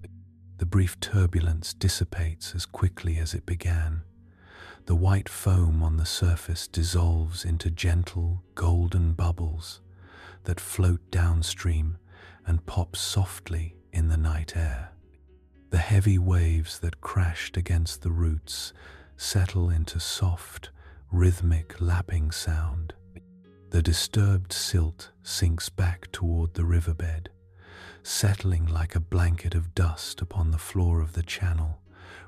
The brief turbulence dissipates as quickly as it began. The white foam on the surface dissolves into gentle, golden bubbles that float downstream and pop softly in the night air. The heavy waves that crashed against the roots settle into soft, rhythmic lapping sound. The disturbed silt sinks back toward the riverbed, settling like a blanket of dust upon the floor of the channel,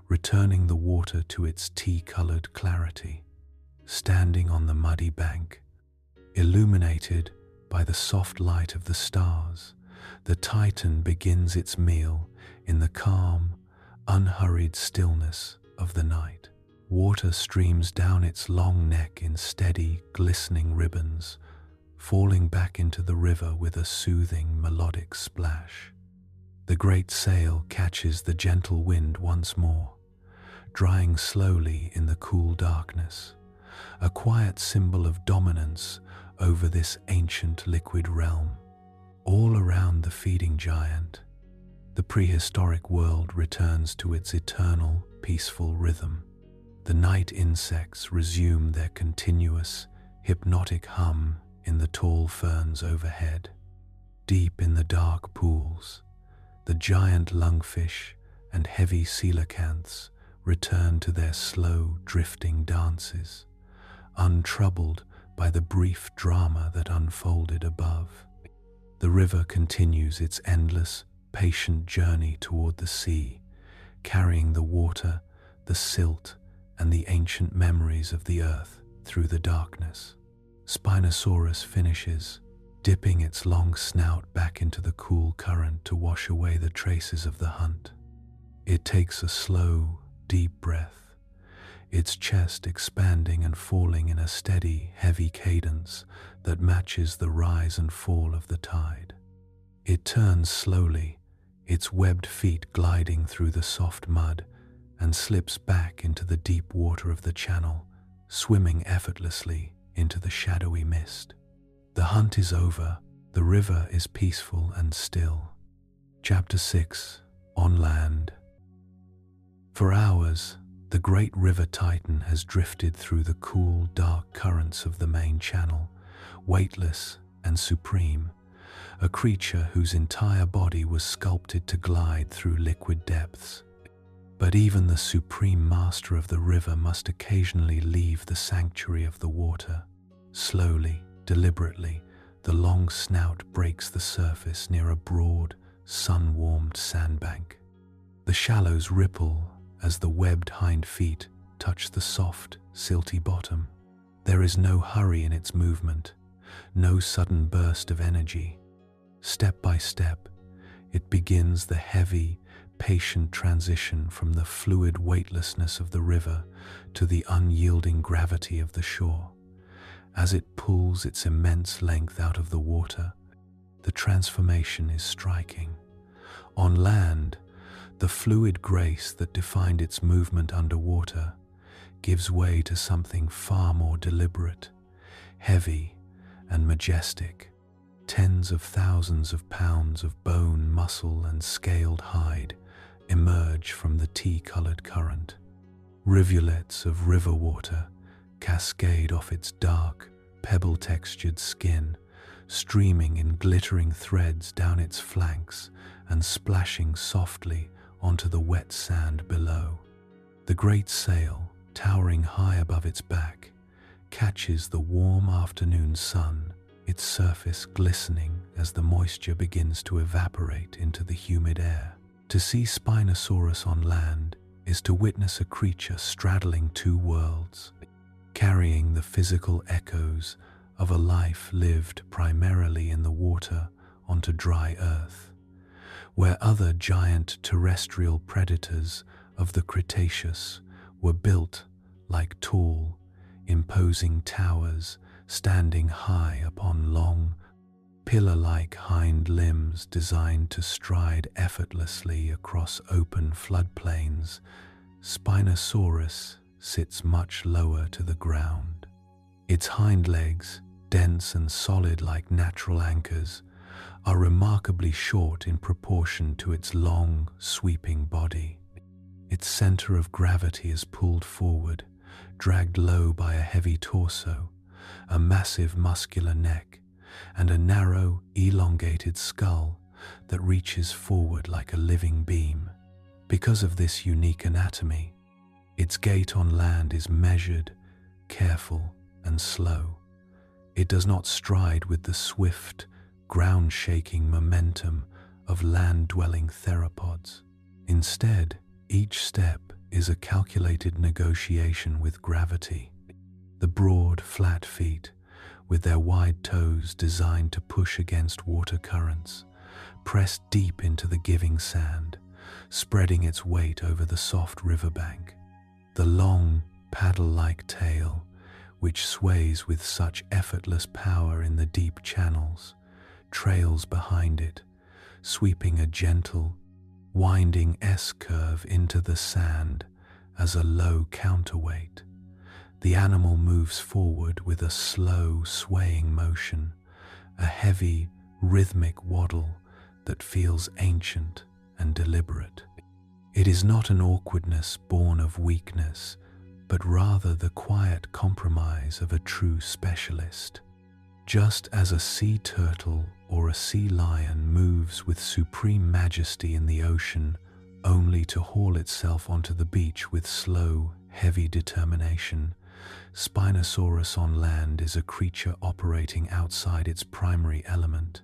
returning the water to its tea-colored clarity. Standing on the muddy bank, illuminated by the soft light of the stars, the titan begins its meal in the calm, unhurried stillness of the night. Water streams down its long neck in steady, glistening ribbons, falling back into the river with a soothing, melodic splash. The great sail catches the gentle wind once more, drying slowly in the cool darkness, a quiet symbol of dominance over this ancient liquid realm. All around the feeding giant, the prehistoric world returns to its eternal, peaceful rhythm. The night insects resume their continuous, hypnotic hum in the tall ferns overhead. Deep in the dark pools, the giant lungfish and heavy coelacanths return to their slow, drifting dances, untroubled by the brief drama that unfolded above. The river continues its endless, patient journey toward the sea, carrying the water, the silt, and the ancient memories of the earth through the darkness. Spinosaurus finishes, dipping its long snout back into the cool current to wash away the traces of the hunt. It takes a slow, deep breath, its chest expanding and falling in a steady, heavy cadence that matches the rise and fall of the tide. It turns slowly, its webbed feet gliding through the soft mud, and slips back into the deep water of the channel, swimming effortlessly into the shadowy mist. The hunt is over, the river is peaceful and still. Chapter 6. On Land. For hours, the great river Titan has drifted through the cool, dark currents of the main channel, weightless and supreme, a creature whose entire body was sculpted to glide through liquid depths. But even the supreme master of the river must occasionally leave the sanctuary of the water. Slowly, deliberately, the long snout breaks the surface near a broad, sun-warmed sandbank. The shallows ripple as the webbed hind feet touch the soft, silty bottom. There is no hurry in its movement, no sudden burst of energy. Step by step, it begins the heavy, patient transition from the fluid weightlessness of the river to the unyielding gravity of the shore. As it pulls its immense length out of the water, the transformation is striking. On land, the fluid grace that defined its movement underwater gives way to something far more deliberate, heavy, and majestic. Tens of thousands of pounds of bone, muscle, and scaled hide emerge from the tea-colored current. Rivulets of river water cascade off its dark, pebble-textured skin, streaming in glittering threads down its flanks and splashing softly onto the wet sand below. The great sail, towering high above its back, catches the warm afternoon sun, its surface glistening as the moisture begins to evaporate into the humid air. To see Spinosaurus on land is to witness a creature straddling two worlds, carrying the physical echoes of a life lived primarily in the water onto dry earth, where other giant terrestrial predators of the Cretaceous were built like tall, imposing towers standing high upon long, pillar-like hind limbs designed to stride effortlessly across open floodplains. Spinosaurus sits much lower to the ground. Its hind legs, dense and solid like natural anchors, are remarkably short in proportion to its long, sweeping body. Its center of gravity is pulled forward, dragged low by a heavy torso, a massive muscular neck, and a narrow, elongated skull that reaches forward like a living beam. Because of this unique anatomy, its gait on land is measured, careful, and slow. It does not stride with the swift, ground-shaking momentum of land-dwelling theropods. Instead, each step is a calculated negotiation with gravity. The broad, flat feet, with their wide toes designed to push against water currents, press deep into the giving sand, spreading its weight over the soft riverbank. The long, paddle-like tail, which sways with such effortless power in the deep channels, trails behind it, sweeping a gentle, winding S-curve into the sand as a low counterweight. The animal moves forward with a slow, swaying motion, a heavy, rhythmic waddle that feels ancient and deliberate. It is not an awkwardness born of weakness, but rather the quiet compromise of a true specialist. Just as a sea turtle or a sea lion moves with supreme majesty in the ocean only to haul itself onto the beach with slow, heavy determination, Spinosaurus on land is a creature operating outside its primary element.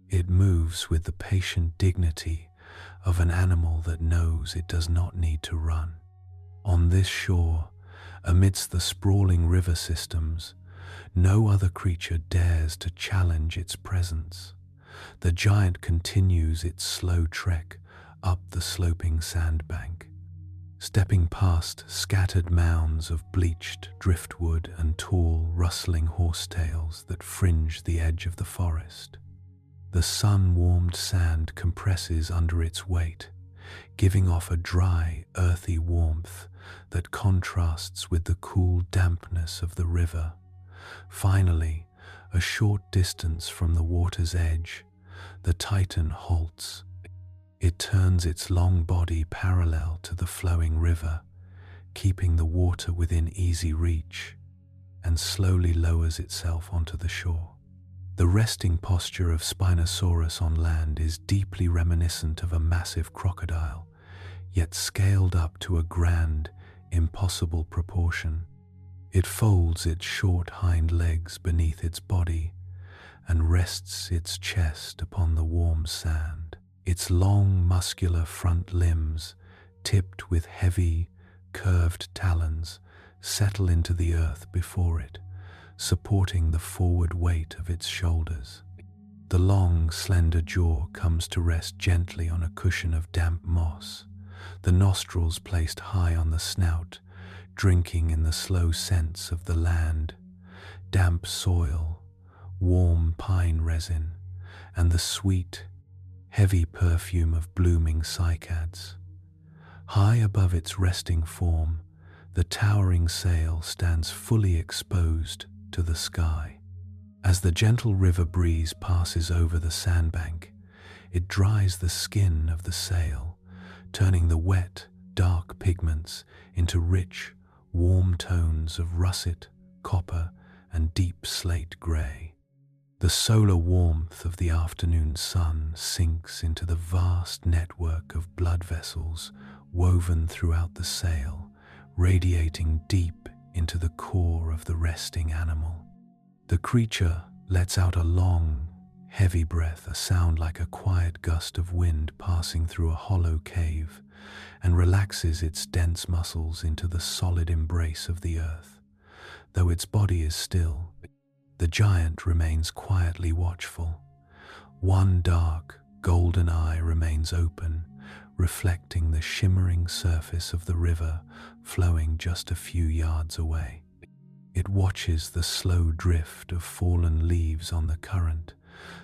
It moves with the patient dignity of an animal that knows it does not need to run. On this shore, amidst the sprawling river systems, no other creature dares to challenge its presence. The giant continues its slow trek up the sloping sandbank, stepping past scattered mounds of bleached driftwood and tall, rustling horsetails that fringe the edge of the forest. The sun-warmed sand compresses under its weight, giving off a dry, earthy warmth that contrasts with the cool dampness of the river. Finally, a short distance from the water's edge, the titan halts. It turns its long body parallel to the flowing river, keeping the water within easy reach, and slowly lowers itself onto the shore. The resting posture of Spinosaurus on land is deeply reminiscent of a massive crocodile, yet scaled up to a grand, impossible proportion. It folds its short hind legs beneath its body and rests its chest upon the warm sand. Its long, muscular front limbs, tipped with heavy, curved talons, settle into the earth before it, supporting the forward weight of its shoulders. The long, slender jaw comes to rest gently on a cushion of damp moss, the nostrils placed high on the snout, drinking in the slow scents of the land, damp soil, warm pine resin, and the sweet, heavy perfume of blooming cycads. High above its resting form, the towering sail stands fully exposed to the sky. As the gentle river breeze passes over the sandbank, it dries the skin of the sail, turning the wet, dark pigments into rich, warm tones of russet, copper, and deep slate grey. The solar warmth of the afternoon sun sinks into the vast network of blood vessels woven throughout the sail, radiating deep into the core of the resting animal. The creature lets out a long, heavy breath, a sound like a quiet gust of wind passing through a hollow cave, and relaxes its dense muscles into the solid embrace of the earth. Though its body is still, the giant remains quietly watchful. One dark, golden eye remains open, reflecting the shimmering surface of the river flowing just a few yards away. It watches the slow drift of fallen leaves on the current,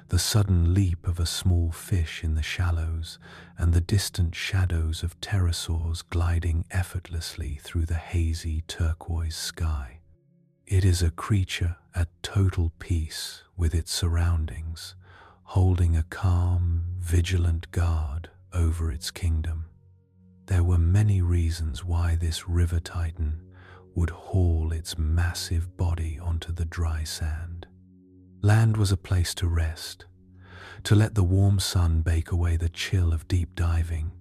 the sudden leap of a small fish in the shallows, and the distant shadows of pterosaurs gliding effortlessly through the hazy turquoise sky. It is a creature at total peace with its surroundings, holding a calm, vigilant guard over its kingdom. There were many reasons why this river titan would haul its massive body onto the dry sand. Land was a place to rest, to let the warm sun bake away the chill of deep diving,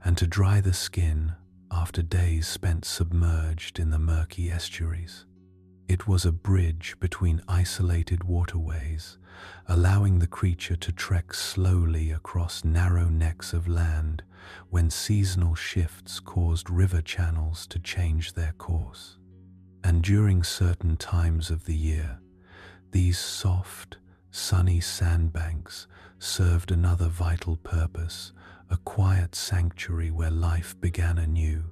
and to dry the skin after days spent submerged in the murky estuaries. It was a bridge between isolated waterways, allowing the creature to trek slowly across narrow necks of land when seasonal shifts caused river channels to change their course. And during certain times of the year, these soft, sunny sandbanks served another vital purpose, a quiet sanctuary where life began anew.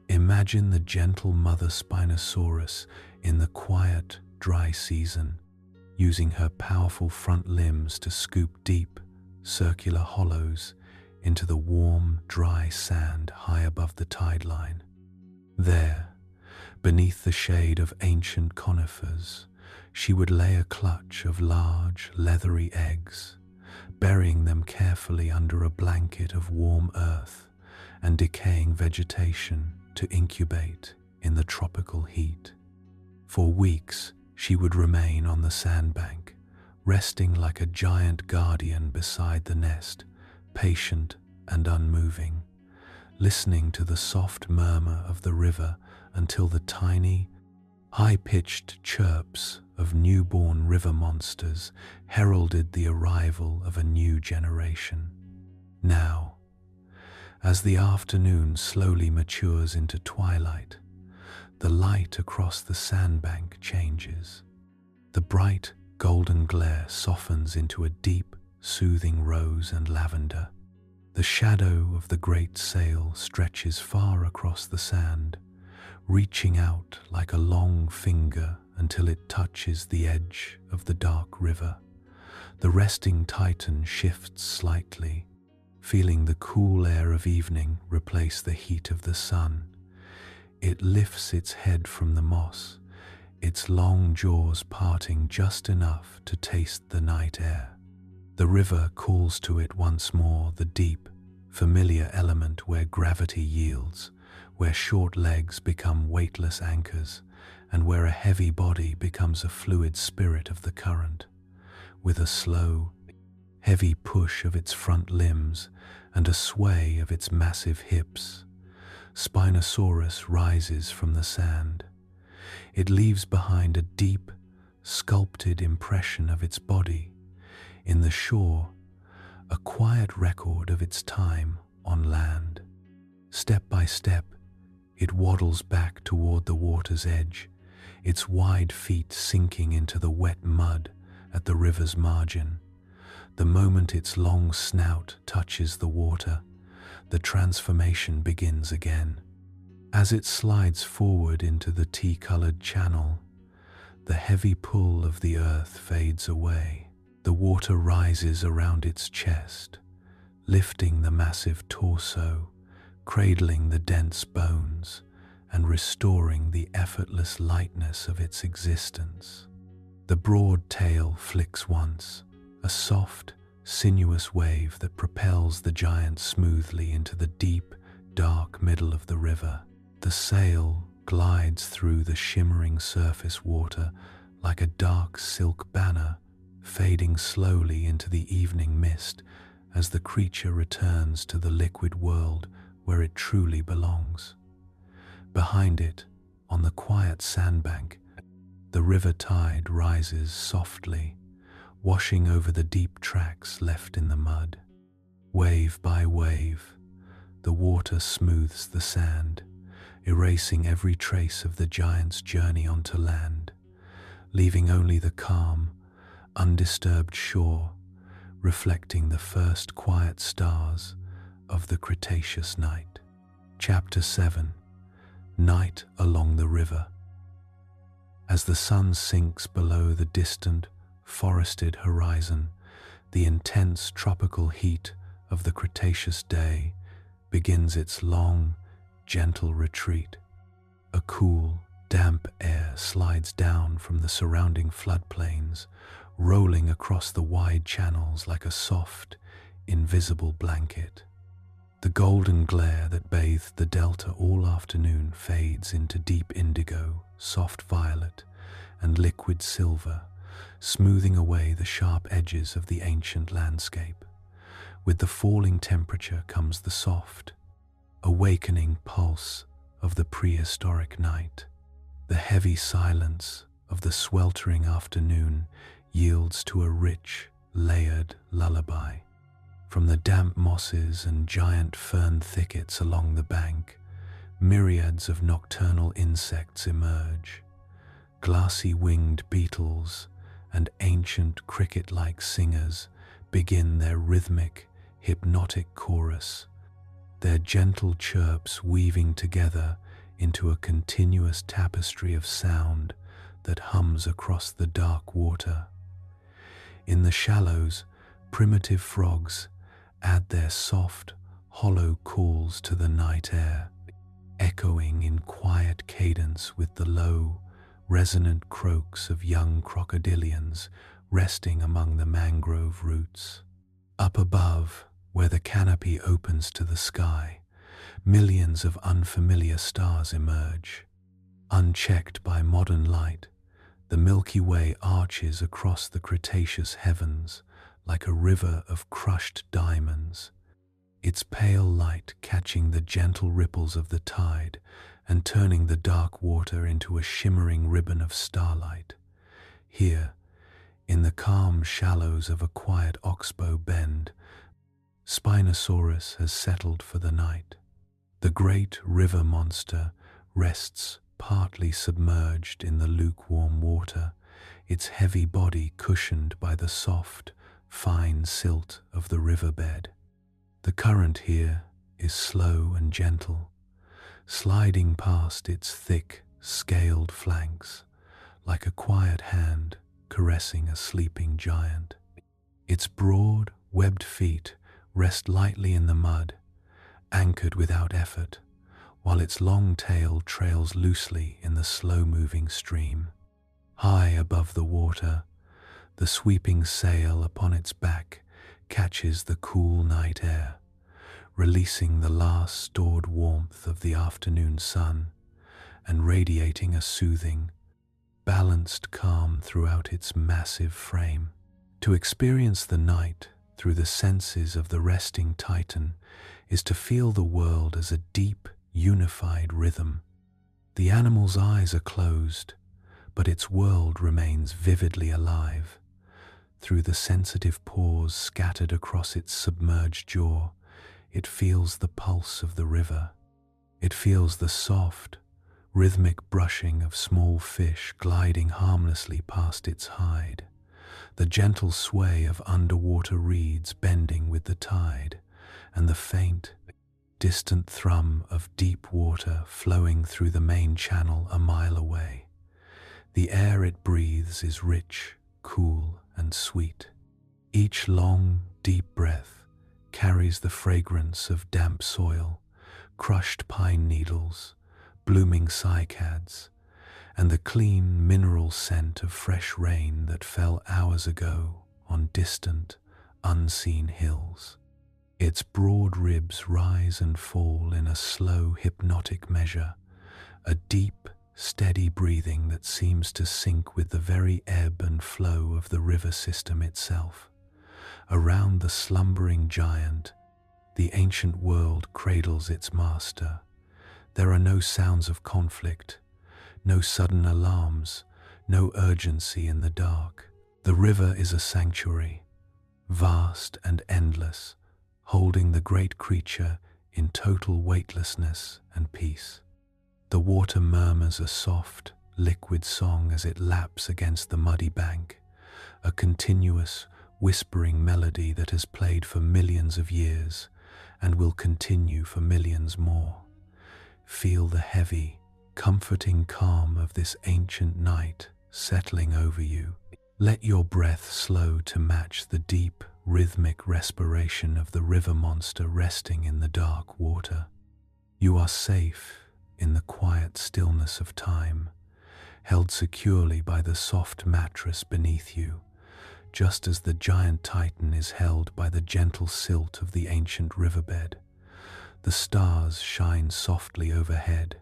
Imagine the gentle mother Spinosaurus in the quiet, dry season, using her powerful front limbs to scoop deep, circular hollows into the warm, dry sand high above the tide line. There, beneath the shade of ancient conifers, she would lay a clutch of large, leathery eggs, burying them carefully under a blanket of warm earth and decaying vegetation to incubate in the tropical heat. For weeks, she would remain on the sandbank, resting like a giant guardian beside the nest, patient and unmoving, listening to the soft murmur of the river until the tiny, high-pitched chirps of newborn river monsters heralded the arrival of a new generation. Now, as the afternoon slowly matures into twilight, the light across the sandbank changes. The bright golden glare softens into a deep, soothing rose and lavender. The shadow of the great sail stretches far across the sand, reaching out like a long finger until it touches the edge of the dark river. The resting Titan shifts slightly, feeling the cool air of evening replace the heat of the sun. It lifts its head from the moss, its long jaws parting just enough to taste the night air. The river calls to it once more, the deep, familiar element where gravity yields, where short legs become weightless anchors, and where a heavy body becomes a fluid spirit of the current. With a slow, heavy push of its front limbs and a sway of its massive hips, Spinosaurus rises from the sand. It leaves behind a deep, sculpted impression of its body in the shore, a quiet record of its time on land. Step by step, it waddles back toward the water's edge, its wide feet sinking into the wet mud at the river's margin. The moment its long snout touches the water, the transformation begins again. As it slides forward into the tea-colored channel, the heavy pull of the earth fades away. The water rises around its chest, lifting the massive torso, cradling the dense bones, and restoring the effortless lightness of its existence. The broad tail flicks once, a soft, sinuous wave that propels the giant smoothly into the deep, dark middle of the river. The sail glides through the shimmering surface water like a dark silk banner, fading slowly into the evening mist as the creature returns to the liquid world where it truly belongs. Behind it, on the quiet sandbank, the river tide rises softly, washing over the deep tracks left in the mud. Wave by wave, the water smooths the sand, erasing every trace of the giant's journey onto land, leaving only the calm, undisturbed shore, reflecting the first quiet stars of the Cretaceous night. Chapter 7: Night Along the River. As the sun sinks below the distant, forested horizon, the intense tropical heat of the Cretaceous day begins its long, gentle retreat. A cool, damp air slides down from the surrounding floodplains, rolling across the wide channels like a soft, invisible blanket. The golden glare that bathed the delta all afternoon fades into deep indigo, soft violet, and liquid silver, smoothing away the sharp edges of the ancient landscape. With the falling temperature comes the soft, awakening pulse of the prehistoric night. The heavy silence of the sweltering afternoon yields to a rich, layered lullaby. From the damp mosses and giant fern thickets along the bank, myriads of nocturnal insects emerge. Glassy-winged beetles and ancient cricket-like singers begin their rhythmic, hypnotic chorus, their gentle chirps weaving together into a continuous tapestry of sound that hums across the dark water. In the shallows, primitive frogs add their soft, hollow calls to the night air, echoing in quiet cadence with the low, resonant croaks of young crocodilians resting among the mangrove roots. Up above, where the canopy opens to the sky, millions of unfamiliar stars emerge. Unchecked by modern light, The Milky Way arches across the Cretaceous heavens like a river of crushed diamonds, its pale light catching the gentle ripples of the tide and turning the dark water into a shimmering ribbon of starlight. Here, in the calm shallows of a quiet oxbow bend, Spinosaurus has settled for the night. The great river monster rests partly submerged in the lukewarm water, its heavy body cushioned by the soft, fine silt of the riverbed. The current here is slow and gentle, sliding past its thick, scaled flanks like a quiet hand caressing a sleeping giant. Its broad, webbed feet rest lightly in the mud, anchored without effort, while its long tail trails loosely in the slow-moving stream. High above the water, the sweeping sail upon its back catches the cool night air, releasing the last stored warmth of the afternoon sun and radiating a soothing, balanced calm throughout its massive frame. To experience the night through the senses of the resting Titan is to feel the world as a deep, unified rhythm. The animal's eyes are closed, but its world remains vividly alive. Through the sensitive pores scattered across its submerged jaw, it feels the pulse of the river. It feels the soft, rhythmic brushing of small fish gliding harmlessly past its hide, the gentle sway of underwater reeds bending with the tide, and the faint, distant thrum of deep water flowing through the main channel a mile away. The air it breathes is rich, cool, and sweet. Each long, deep breath carries the fragrance of damp soil, crushed pine needles, blooming cycads, and the clean mineral scent of fresh rain that fell hours ago on distant, unseen hills. Its broad ribs rise and fall in a slow, hypnotic measure, a deep, steady breathing that seems to sync with the very ebb and flow of the river system itself. Around the slumbering giant, the ancient world cradles its master. There are no sounds of conflict, no sudden alarms, no urgency in the dark. The river is a sanctuary, vast and endless, holding the great creature in total weightlessness and peace. The water murmurs a soft, liquid song as it laps against the muddy bank, a continuous, whispering melody that has played for millions of years and will continue for millions more. Feel the heavy, comforting calm of this ancient night settling over you. Let your breath slow to match the deep, rhythmic respiration of the river monster resting in the dark water. You are safe in the quiet stillness of time, held securely by the soft mattress beneath you, just as the giant Titan is held by the gentle silt of the ancient riverbed. The stars shine softly overhead,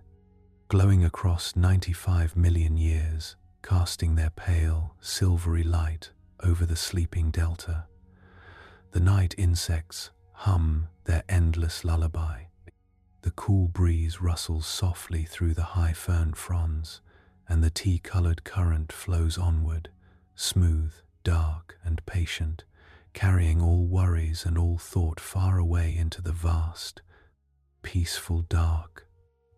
glowing across 95 million years, casting their pale, silvery light over the sleeping delta. The night insects hum their endless lullaby. The cool breeze rustles softly through the high fern fronds, and the tea-colored current flows onward, smooth, dark, and patient, carrying all worries and all thought far away into the vast, peaceful dark.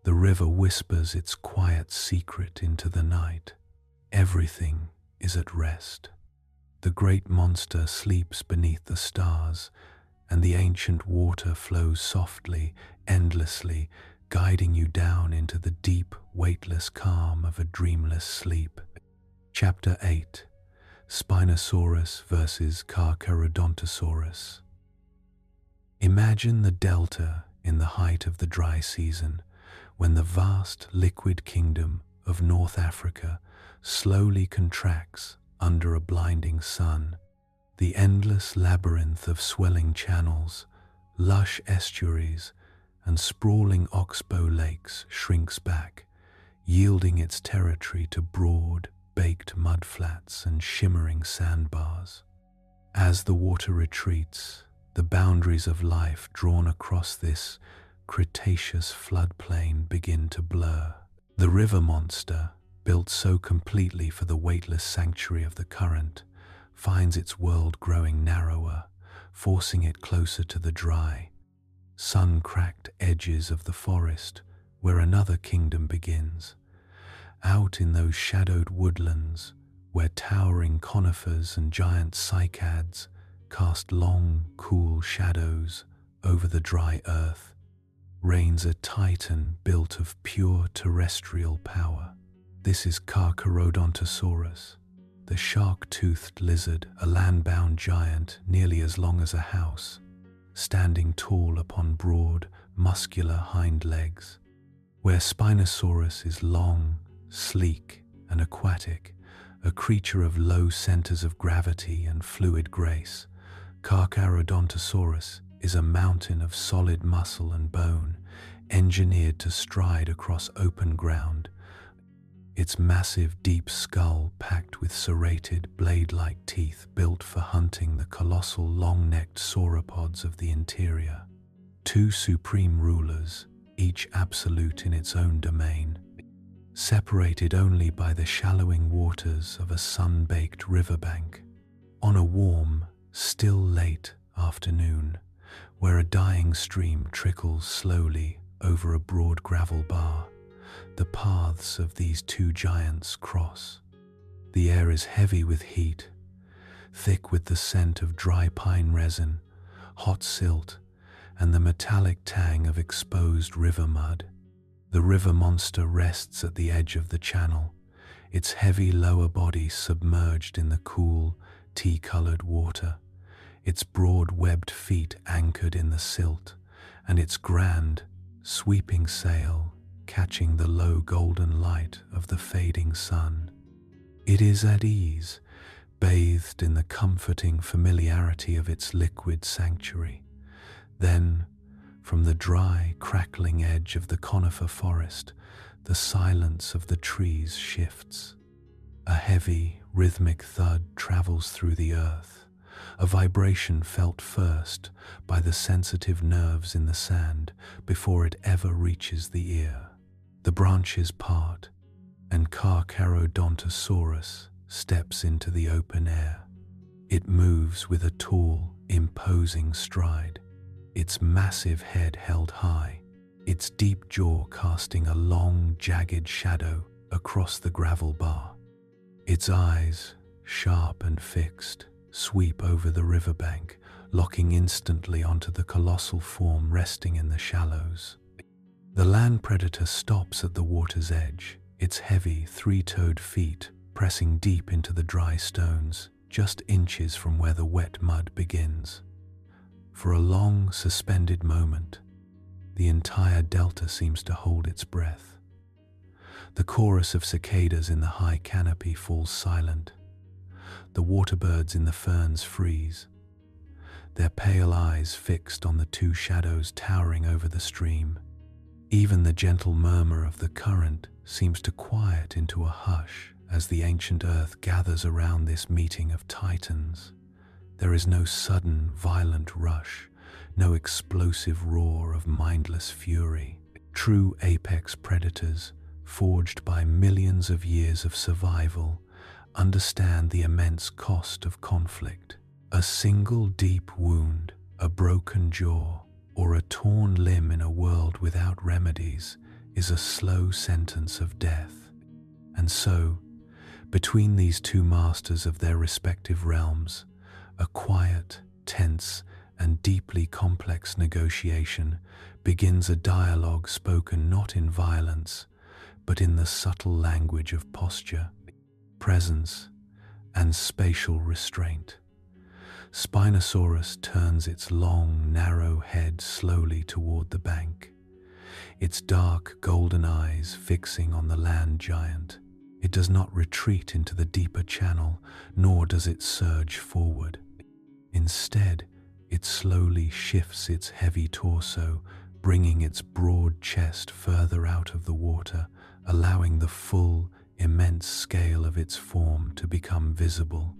The river whispers its quiet secret into the night. Everything is at rest. The great monster sleeps beneath the stars, and the ancient water flows softly, endlessly, guiding you down into the deep, weightless calm of a dreamless sleep. Chapter 8: Spinosaurus versus Carcharodontosaurus. Imagine the delta in the height of the dry season, when the vast liquid kingdom of North Africa slowly contracts under a blinding sun. The endless labyrinth of swelling channels, lush estuaries, and sprawling oxbow lakes shrinks back, yielding its territory to broad, baked mudflats and shimmering sandbars. As the water retreats, the boundaries of life drawn across this Cretaceous floodplain begin to blur. The river monster, built so completely for the weightless sanctuary of the current, finds its world growing narrower, forcing it closer to the dry, sun-cracked edges of the forest where another kingdom begins. Out in those shadowed woodlands, where towering conifers and giant cycads cast long, cool shadows over the dry earth, reigns a titan built of pure terrestrial power. This is Carcharodontosaurus, the shark-toothed lizard, a land-bound giant nearly as long as a house, standing tall upon broad, muscular hind legs. Where Spinosaurus is long, sleek, and aquatic, a creature of low centers of gravity and fluid grace, Carcharodontosaurus is a mountain of solid muscle and bone, engineered to stride across open ground, its massive deep skull packed with serrated blade-like teeth built for hunting the colossal long-necked sauropods of the interior. Two supreme rulers, each absolute in its own domain, separated only by the shallowing waters of a sun-baked riverbank. On a warm, still late afternoon, where a dying stream trickles slowly over a broad gravel bar, the paths of these two giants cross. The air is heavy with heat, thick with the scent of dry pine resin, hot silt, and the metallic tang of exposed river mud. The river monster rests at the edge of the channel, its heavy lower body submerged in the cool, tea-colored water, its broad webbed feet anchored in the silt, and its grand, sweeping sail catching the low golden light of the fading sun. It is at ease, bathed in the comforting familiarity of its liquid sanctuary. Then, from the dry, crackling edge of the conifer forest, the silence of the trees shifts. A heavy, rhythmic thud travels through the earth, a vibration felt first by the sensitive nerves in the sand before it ever reaches the ear. The branches part, and Carcharodontosaurus steps into the open air. It moves with a tall, imposing stride, its massive head held high, its deep jaw casting a long, jagged shadow across the gravel bar. Its eyes, sharp and fixed, sweep over the riverbank, locking instantly onto the colossal form resting in the shallows. The land predator stops at the water's edge, its heavy, three-toed feet pressing deep into the dry stones, just inches from where the wet mud begins. For a long, suspended moment, the entire delta seems to hold its breath. The chorus of cicadas in the high canopy falls silent. The waterbirds in the ferns freeze, their pale eyes fixed on the two shadows towering over the stream. Even the gentle murmur of the current seems to quiet into a hush as the ancient earth gathers around this meeting of titans. There is no sudden, violent rush, no explosive roar of mindless fury. True apex predators, forged by millions of years of survival, understand the immense cost of conflict. A single deep wound, a broken jaw, or a torn limb in a world without remedies is a slow sentence of death. And so, between these two masters of their respective realms, a quiet, tense, and deeply complex negotiation begins, a dialogue spoken not in violence, but in the subtle language of posture, presence, and spatial restraint. Spinosaurus turns its long, narrow head slowly toward the bank, its dark, golden eyes fixing on the land giant. It does not retreat into the deeper channel, nor does it surge forward. Instead, it slowly shifts its heavy torso, bringing its broad chest further out of the water, allowing the full, immense scale of its form to become visible.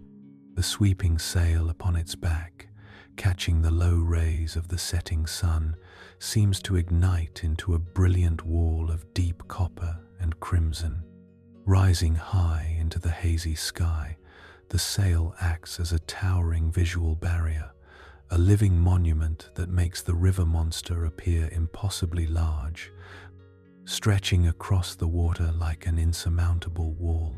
The sweeping sail upon its back, catching the low rays of the setting sun, seems to ignite into a brilliant wall of deep copper and crimson. Rising high into the hazy sky, the sail acts as a towering visual barrier, a living monument that makes the river monster appear impossibly large, stretching across the water like an insurmountable wall.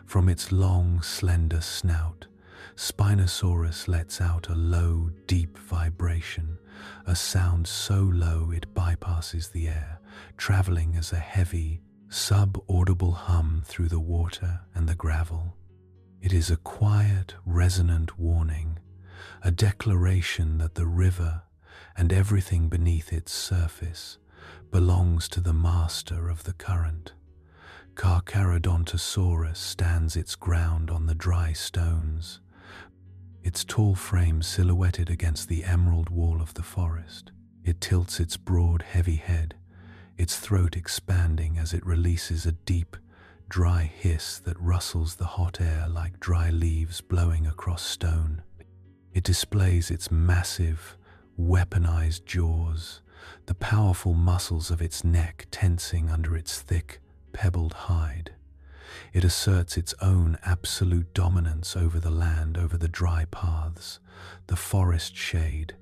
From its long, slender snout, Spinosaurus lets out a low, deep vibration, a sound so low it bypasses the air, traveling as a heavy, sub-audible hum through the water and the gravel. It is a quiet, resonant warning, a declaration that the river and everything beneath its surface belongs to the master of the current. Carcharodontosaurus stands its ground on the dry stones, its tall frame silhouetted against the emerald wall of the forest. It tilts its broad, heavy head, its throat expanding as it releases a deep, dry hiss that rustles the hot air like dry leaves blowing across stone. It displays its massive, weaponized jaws, the powerful muscles of its neck tensing under its thick, pebbled hide. It asserts its own absolute dominance over the land, over the dry paths, the forest shade,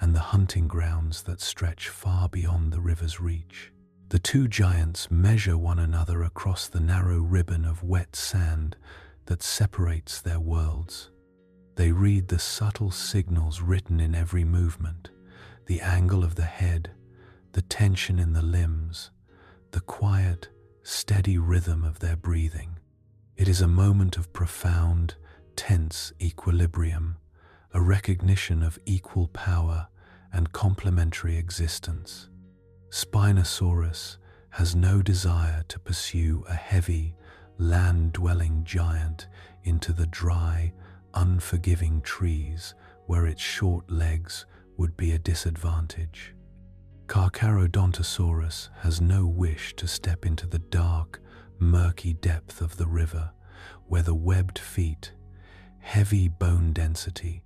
and the hunting grounds that stretch far beyond the river's reach. The two giants measure one another across the narrow ribbon of wet sand that separates their worlds. They read the subtle signals written in every movement, the angle of the head, the tension in the limbs, the quiet, steady rhythm of their breathing. It is a moment of profound, tense equilibrium, a recognition of equal power and complementary existence. Spinosaurus has no desire to pursue a heavy, land-dwelling giant into the dry, unforgiving trees where its short legs would be a disadvantage. Carcharodontosaurus has no wish to step into the dark, murky depth of the river where the webbed feet, heavy bone density,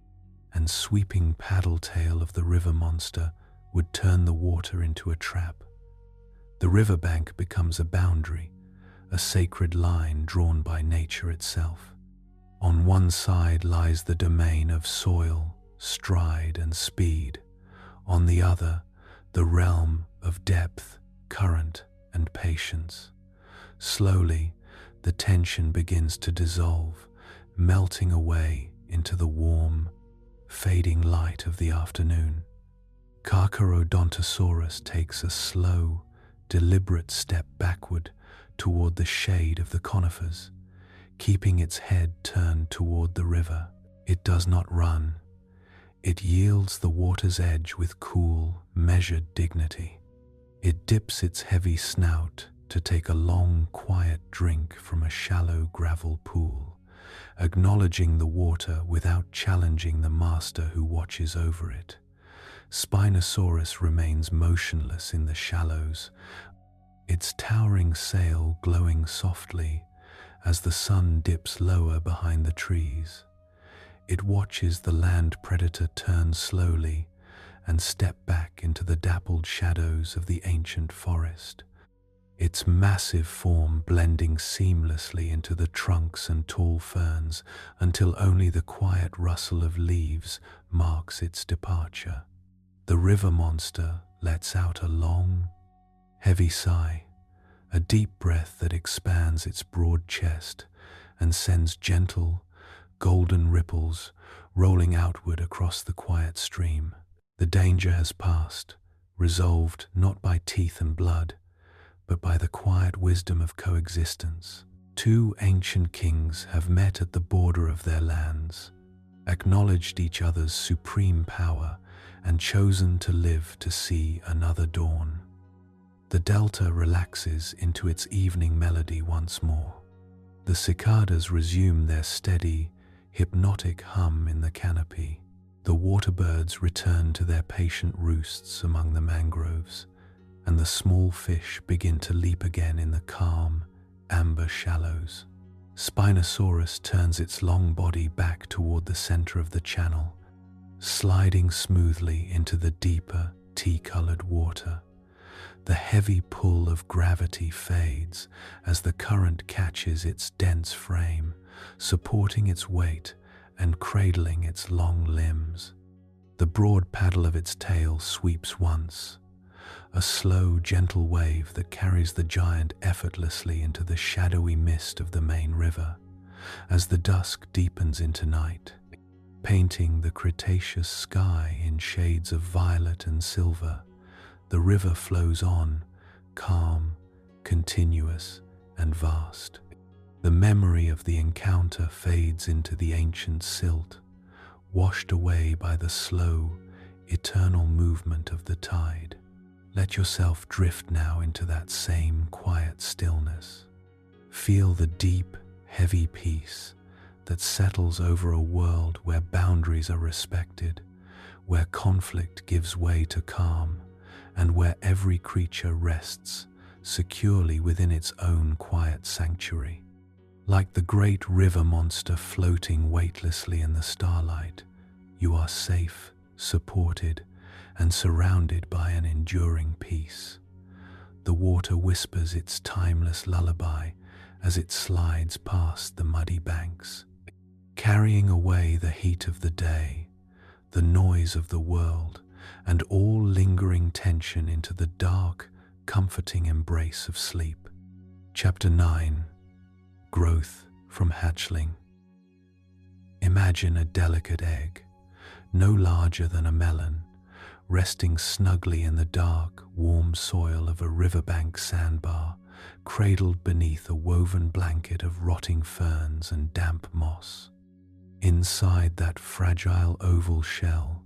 and sweeping paddle tail of the river monster would turn the water into a trap. The riverbank becomes a boundary, a sacred line drawn by nature itself. On one side lies the domain of soil, stride, and speed. On the other, the realm of depth, current, and patience. Slowly, the tension begins to dissolve, melting away into the warm, fading light of the afternoon. Carcharodontosaurus takes a slow, deliberate step backward toward the shade of the conifers, keeping its head turned toward the river. It does not run. It yields the water's edge with cool, measured dignity. It dips its heavy snout to take a long, quiet drink from a shallow gravel pool, acknowledging the water without challenging the master who watches over it. Spinosaurus remains motionless in the shallows, its towering sail glowing softly as the sun dips lower behind the trees. It watches the land predator turn slowly and step back into the dappled shadows of the ancient forest, its massive form blending seamlessly into the trunks and tall ferns until only the quiet rustle of leaves marks its departure. The river monster lets out a long, heavy sigh, a deep breath that expands its broad chest and sends gentle, golden ripples rolling outward across the quiet stream. The danger has passed, resolved not by teeth and blood, but by the quiet wisdom of coexistence. Two ancient kings have met at the border of their lands, acknowledged each other's supreme power, and chosen to live to see another dawn. The delta relaxes into its evening melody once more. The cicadas resume their steady, hypnotic hum in the canopy. The waterbirds return to their patient roosts among the mangroves, and the small fish begin to leap again in the calm, amber shallows. Spinosaurus turns its long body back toward the center of the channel, sliding smoothly into the deeper, tea-colored water. The heavy pull of gravity fades as the current catches its dense frame, supporting its weight and cradling its long limbs. The broad paddle of its tail sweeps once, a slow, gentle wave that carries the giant effortlessly into the shadowy mist of the main river. As the dusk deepens into night, painting the Cretaceous sky in shades of violet and silver, the river flows on, calm, continuous, and vast. The memory of the encounter fades into the ancient silt, washed away by the slow, eternal movement of the tide. Let yourself drift now into that same quiet stillness. Feel the deep, heavy peace that settles over a world where boundaries are respected, where conflict gives way to calm, and where every creature rests securely within its own quiet sanctuary. Like the great river monster floating weightlessly in the starlight, you are safe, supported, and surrounded by an enduring peace. The water whispers its timeless lullaby as it slides past the muddy banks, carrying away the heat of the day, the noise of the world, and all lingering tension into the dark, comforting embrace of sleep. Chapter 9. Growth from Hatchling. Imagine a delicate egg, no larger than a melon, resting snugly in the dark, warm soil of a riverbank sandbar, cradled beneath a woven blanket of rotting ferns and damp moss. Inside that fragile oval shell,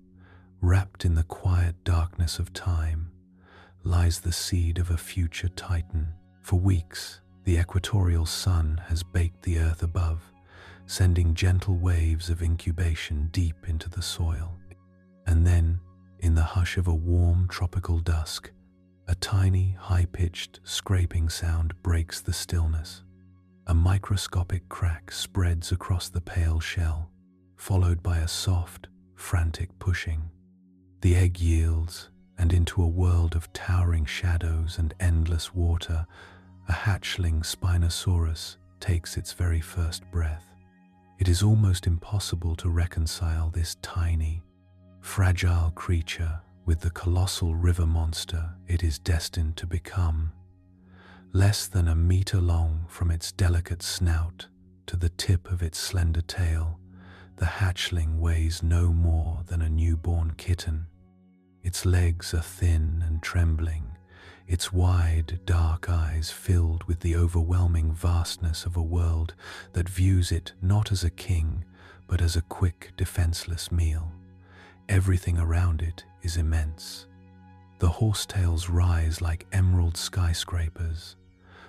wrapped in the quiet darkness of time, lies the seed of a future titan. For weeks, the equatorial sun has baked the earth above, sending gentle waves of incubation deep into the soil. And then, in the hush of a warm tropical dusk, a tiny, high-pitched scraping sound breaks the stillness. A microscopic crack spreads across the pale shell, followed by a soft, frantic pushing. The egg yields, and into a world of towering shadows and endless water, a hatchling Spinosaurus takes its very first breath. It is almost impossible to reconcile this tiny, fragile creature with the colossal river monster it is destined to become. Less than a meter long from its delicate snout to the tip of its slender tail, the hatchling weighs no more than a newborn kitten. Its legs are thin and trembling, its wide, dark eyes filled with the overwhelming vastness of a world that views it not as a king, but as a quick, defenseless meal. Everything around it is immense. The horsetails rise like emerald skyscrapers.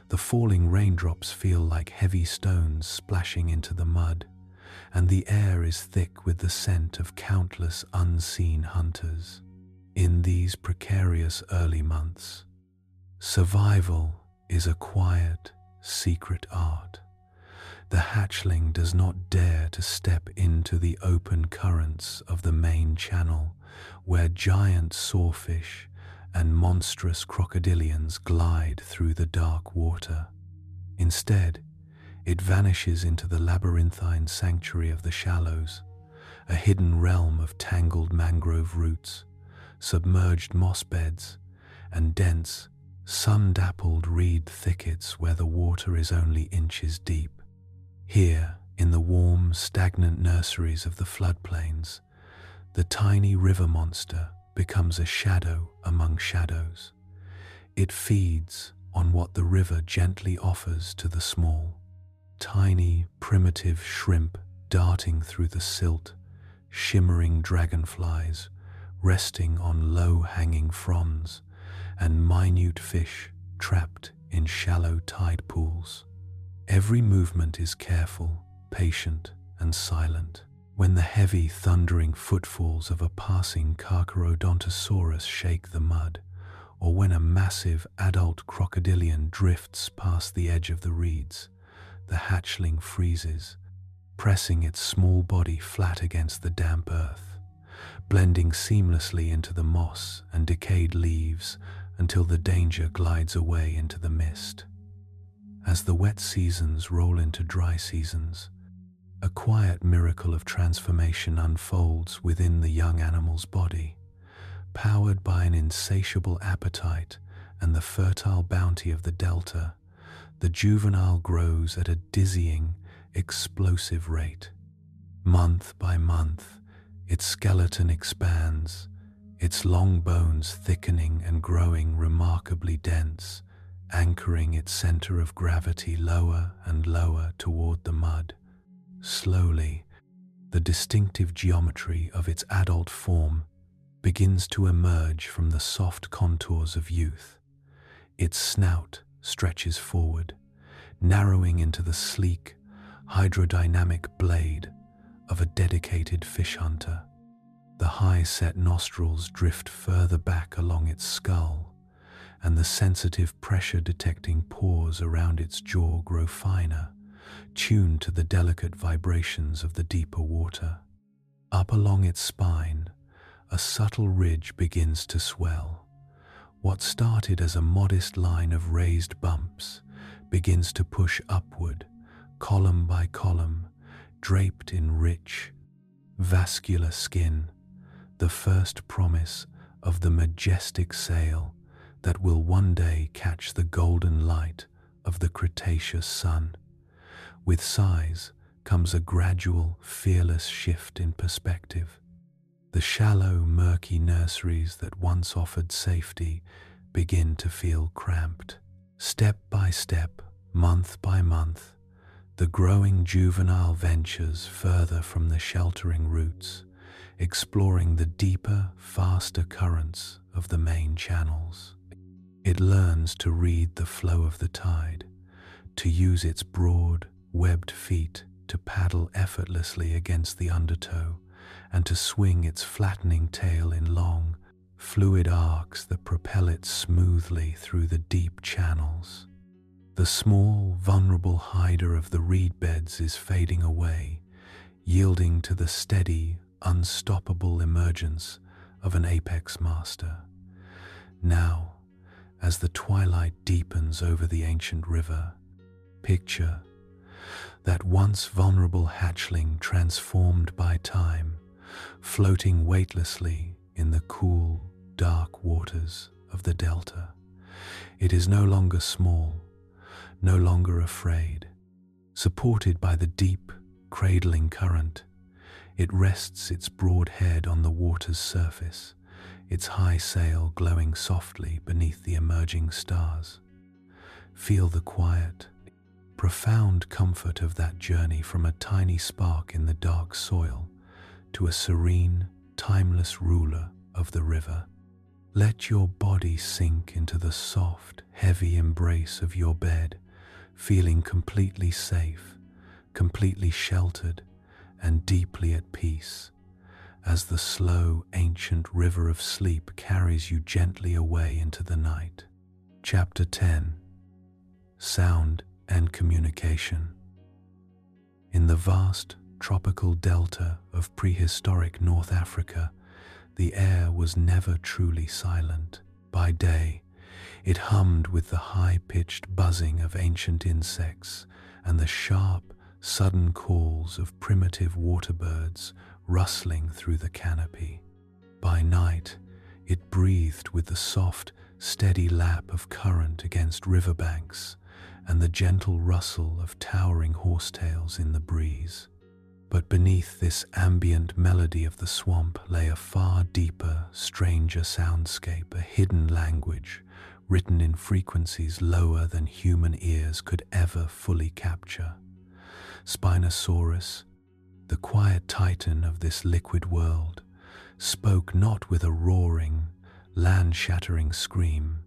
The falling raindrops feel like heavy stones splashing into the mud, and the air is thick with the scent of countless unseen hunters. In these precarious early months, survival is a quiet, secret art. The hatchling does not dare to step into the open currents of the main channel, where giant sawfish and monstrous crocodilians glide through the dark water. Instead, it vanishes into the labyrinthine sanctuary of the shallows, a hidden realm of tangled mangrove roots, submerged moss beds, and dense, sun-dappled reed thickets where the water is only inches deep. Here, in the warm, stagnant nurseries of the floodplains, the tiny river monster becomes a shadow among shadows. It feeds on what the river gently offers to the small. Tiny, primitive shrimp darting through the silt, shimmering dragonflies resting on low-hanging fronds, and minute fish trapped in shallow tide pools. Every movement is careful, patient, and silent. When the heavy, thundering footfalls of a passing Carcharodontosaurus shake the mud, or when a massive adult crocodilian drifts past the edge of the reeds, the hatchling freezes, pressing its small body flat against the damp earth, blending seamlessly into the moss and decayed leaves until the danger glides away into the mist. As the wet seasons roll into dry seasons, a quiet miracle of transformation unfolds within the young animal's body. Powered by an insatiable appetite and the fertile bounty of the delta, the juvenile grows at a dizzying, explosive rate. Month by month, its skeleton expands, its long bones thickening and growing remarkably dense, anchoring its center of gravity lower and lower toward the mud. Slowly, the distinctive geometry of its adult form begins to emerge from the soft contours of youth. Its snout stretches forward, narrowing into the sleek, hydrodynamic blade of a dedicated fish hunter. The high-set nostrils drift further back along its skull, and the sensitive pressure-detecting pores around its jaw grow finer, tuned to the delicate vibrations of the deeper water. Up along its spine, a subtle ridge begins to swell. What started as a modest line of raised bumps begins to push upward, column by column, draped in rich, vascular skin, the first promise of the majestic sail that will one day catch the golden light of the Cretaceous sun. With size comes a gradual, fearless shift in perspective. The shallow, murky nurseries that once offered safety begin to feel cramped. Step by step, month by month, the growing juvenile ventures further from the sheltering roots, exploring the deeper, faster currents of the main channels. It learns to read the flow of the tide, to use its broad, webbed feet to paddle effortlessly against the undertow, and to swing its flattening tail in long, fluid arcs that propel it smoothly through the deep channels. The small, vulnerable hider of the reed beds is fading away, yielding to the steady, unstoppable emergence of an apex master. Now, as the twilight deepens over the ancient river, picture that once vulnerable hatchling transformed by time, floating weightlessly in the cool, dark waters of the delta. It is no longer small, no longer afraid. Supported by the deep, cradling current, it rests its broad head on the water's surface, its high sail glowing softly beneath the emerging stars. Feel the quiet, profound comfort of that journey from a tiny spark in the dark soil to a serene, timeless ruler of the river. Let your body sink into the soft, heavy embrace of your bed, feeling completely safe, completely sheltered, and deeply at peace, as the slow, ancient river of sleep carries you gently away into the night. Chapter 10: Sound and Communication. In the vast, tropical delta of prehistoric North Africa, the air was never truly silent. By day, it hummed with the high-pitched buzzing of ancient insects and the sharp, sudden calls of primitive water birds rustling through the canopy. By night, it breathed with the soft, steady lap of current against riverbanks and the gentle rustle of towering horsetails in the breeze. But beneath this ambient melody of the swamp lay a far deeper, stranger soundscape, a hidden language written in frequencies lower than human ears could ever fully capture. Spinosaurus, the quiet titan of this liquid world, spoke not with a roaring, land-shattering scream,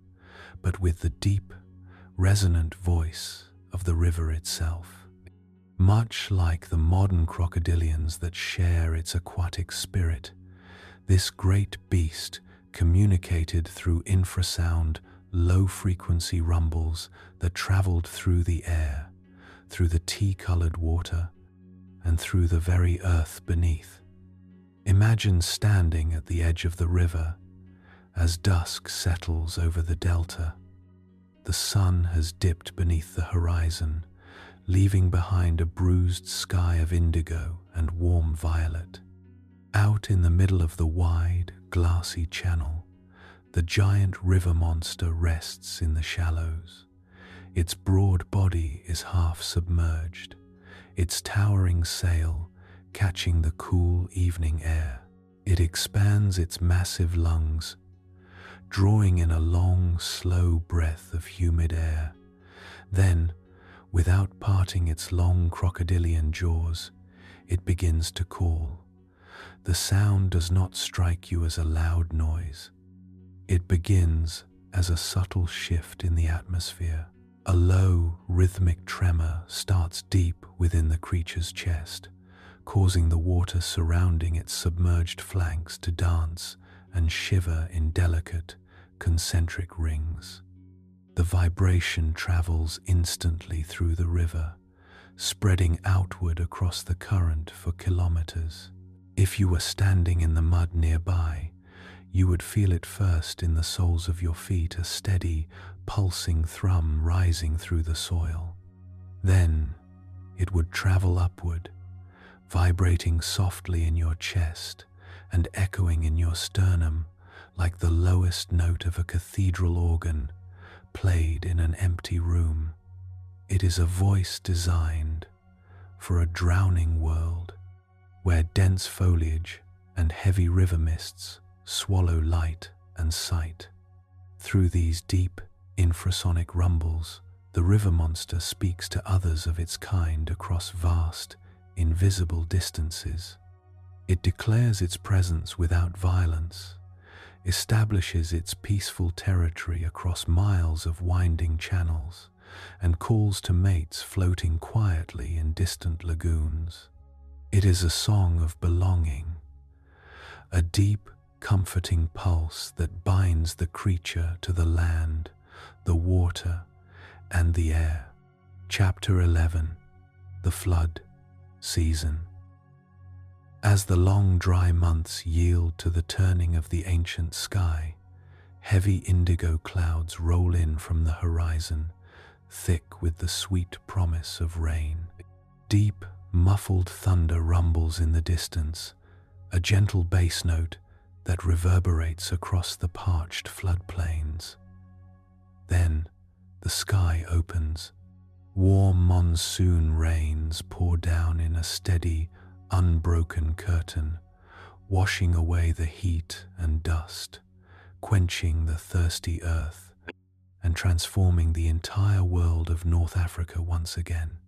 but with the deep, resonant voice of the river itself. Much like the modern crocodilians that share its aquatic spirit, this great beast communicated through infrasound, low-frequency rumbles that traveled through the air, through the tea-colored water, and through the very earth beneath. Imagine standing at the edge of the river as dusk settles over the delta. The sun has dipped beneath the horizon, leaving behind a bruised sky of indigo and warm violet. Out in the middle of the wide, glassy channel, the giant river monster rests in the shallows. Its broad body is half submerged, its towering sail catching the cool evening air. It expands its massive lungs, drawing in a long, slow breath of humid air. Then, without parting its long crocodilian jaws, it begins to call. The sound does not strike you as a loud noise. It begins as a subtle shift in the atmosphere. A low, rhythmic tremor starts deep within the creature's chest, causing the water surrounding its submerged flanks to dance and shiver in delicate, concentric rings. The vibration travels instantly through the river, spreading outward across the current for kilometers. If you were standing in the mud nearby, you would feel it first in the soles of your feet, a steady, pulsing thrum rising through the soil. Then it would travel upward, vibrating softly in your chest and echoing in your sternum like the lowest note of a cathedral organ played in an empty room. It is a voice designed for a drowning world where dense foliage and heavy river mists swallow light and sight. Through these deep, infrasonic rumbles, the river monster speaks to others of its kind across vast, invisible distances. It declares its presence without violence, establishes its peaceful territory across miles of winding channels, and calls to mates floating quietly in distant lagoons. It is a song of belonging, a deep, comforting pulse that binds the creature to the land, the water, and the air. Chapter 11. The Flood Season. As the long dry months yield to the turning of the ancient sky, heavy indigo clouds roll in from the horizon, thick with the sweet promise of rain. Deep, muffled thunder rumbles in the distance, a gentle bass note that reverberates across the parched floodplains. Then the sky opens. Warm monsoon rains pour down in a steady, unbroken curtain, washing away the heat and dust, quenching the thirsty earth, and transforming the entire world of North Africa once again.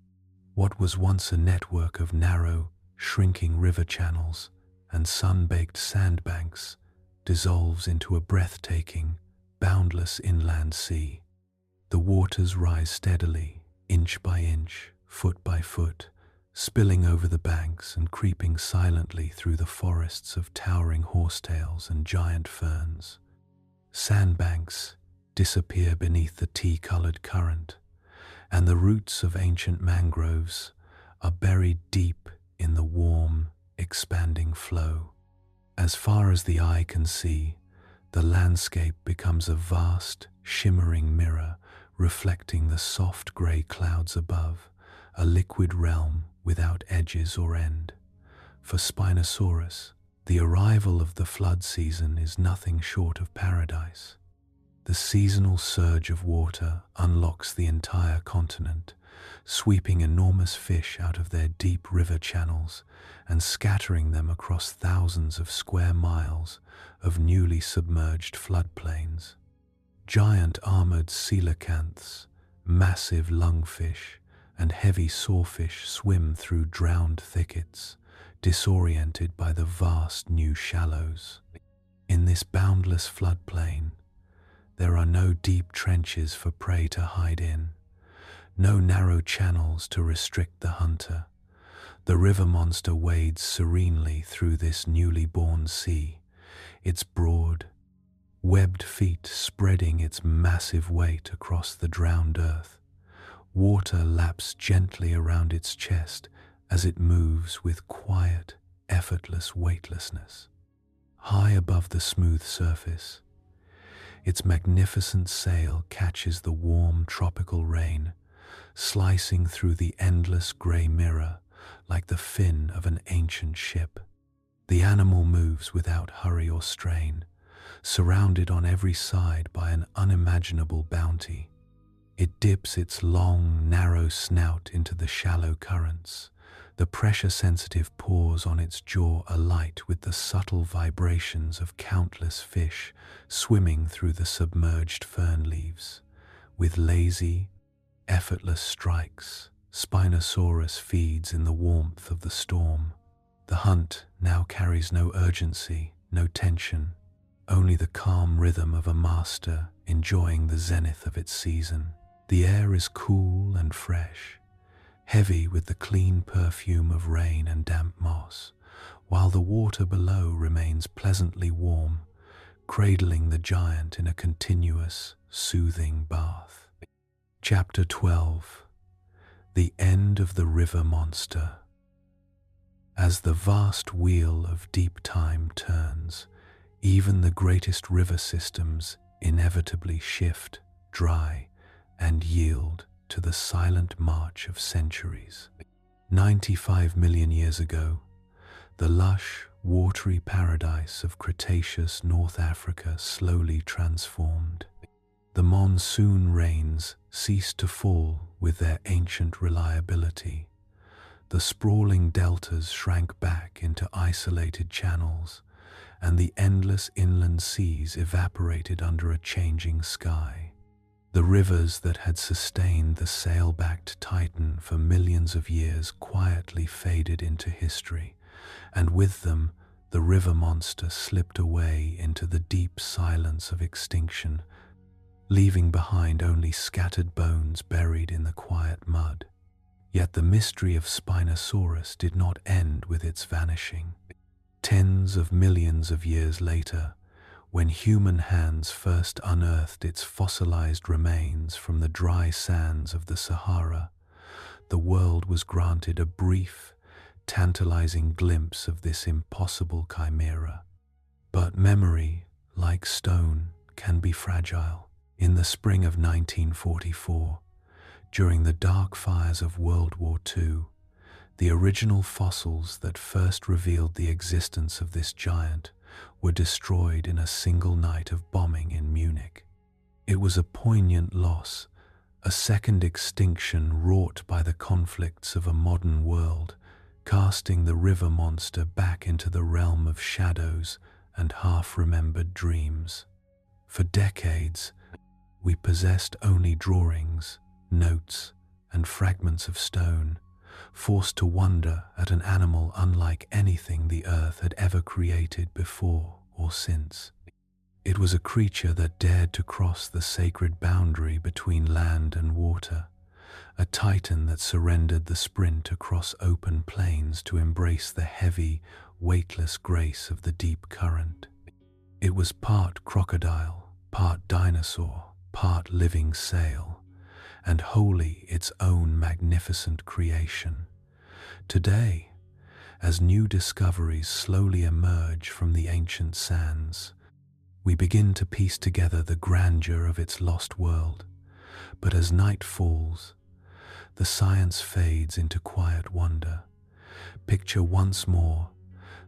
What was once a network of narrow, shrinking river channels and sun-baked sandbanks dissolves into a breathtaking, boundless inland sea. The waters rise steadily, inch by inch, foot by foot, spilling over the banks and creeping silently through the forests of towering horsetails and giant ferns. Sandbanks disappear beneath the tea-colored current, and the roots of ancient mangroves are buried deep in the warm, expanding flow. As far as the eye can see, the landscape becomes a vast, shimmering mirror reflecting the soft grey clouds above, a liquid realm without edges or end. For Spinosaurus, the arrival of the flood season is nothing short of paradise. The seasonal surge of water unlocks the entire continent, sweeping enormous fish out of their deep river channels and scattering them across thousands of square miles of newly submerged floodplains. Giant armored coelacanths, massive lungfish, and heavy sawfish swim through drowned thickets, disoriented by the vast new shallows. In this boundless floodplain, there are no deep trenches for prey to hide in, no narrow channels to restrict the hunter. The river monster wades serenely through this newly born sea, its broad, webbed feet spreading its massive weight across the drowned earth. Water laps gently around its chest as it moves with quiet, effortless weightlessness. High above the smooth surface, its magnificent sail catches the warm tropical rain, slicing through the endless grey mirror like the fin of an ancient ship. The animal moves without hurry or strain, surrounded on every side by an unimaginable bounty. It dips its long, narrow snout into the shallow currents, the pressure-sensitive pores on its jaw alight with the subtle vibrations of countless fish swimming through the submerged fern leaves. With lazy, effortless strikes, Spinosaurus feeds in the warmth of the storm. The hunt now carries no urgency, no tension, only the calm rhythm of a master enjoying the zenith of its season. The air is cool and fresh, heavy with the clean perfume of rain and damp moss, while the water below remains pleasantly warm, cradling the giant in a continuous, soothing bath. Chapter 12. The End of the River Monster. As the vast wheel of deep time turns, even the greatest river systems inevitably shift, dry, and yield to the silent march of centuries. 95 million years ago, the lush, watery paradise of Cretaceous North Africa slowly transformed. The monsoon rains ceased to fall with their ancient reliability. The sprawling deltas shrank back into isolated channels, and the endless inland seas evaporated under a changing sky. The rivers that had sustained the sail-backed Titan for millions of years quietly faded into history, and with them the river monster slipped away into the deep silence of extinction, leaving behind only scattered bones buried in the quiet mud. Yet the mystery of Spinosaurus did not end with its vanishing. Tens of millions of years later, when human hands first unearthed its fossilized remains from the dry sands of the Sahara, the world was granted a brief, tantalizing glimpse of this impossible chimera. But memory, like stone, can be fragile. In the spring of 1944, during the dark fires of World War II, the original fossils that first revealed the existence of this giant were destroyed in a single night of bombing in Munich. It was a poignant loss, a second extinction wrought by the conflicts of a modern world, casting the river monster back into the realm of shadows and half-remembered dreams. For decades, we possessed only drawings, notes, and fragments of stone, forced to wonder at an animal unlike anything the earth had ever created before or since. It was a creature that dared to cross the sacred boundary between land and water, a titan that surrendered the sprint across open plains to embrace the heavy, weightless grace of the deep current. It was part crocodile, part dinosaur, part living sail, and wholly its own magnificent creation. Today, as new discoveries slowly emerge from the ancient sands, we begin to piece together the grandeur of its lost world. But as night falls, the science fades into quiet wonder. Picture once more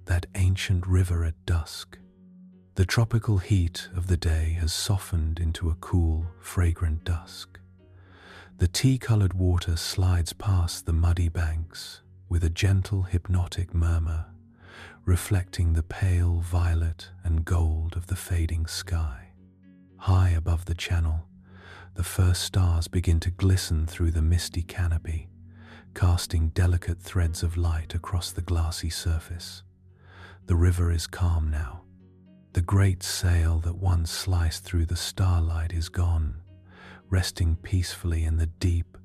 that ancient river at dusk. The tropical heat of the day has softened into a cool, fragrant dusk. The tea-colored water slides past the muddy banks with a gentle, hypnotic murmur, reflecting the pale violet and gold of the fading sky. High above the channel, the first stars begin to glisten through the misty canopy, casting delicate threads of light across the glassy surface. The river is calm now. The great sail that once sliced through the starlight is gone, resting peacefully in the deep,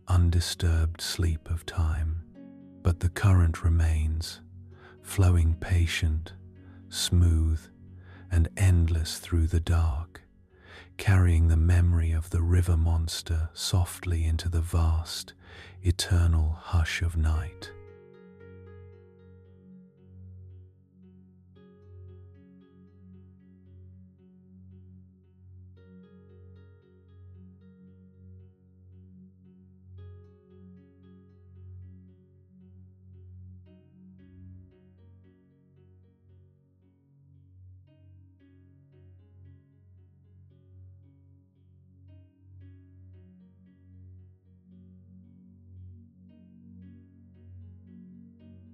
undisturbed sleep of time. But the current remains, flowing patient, smooth, and endless through the dark, carrying the memory of the river monster softly into the vast, eternal hush of night.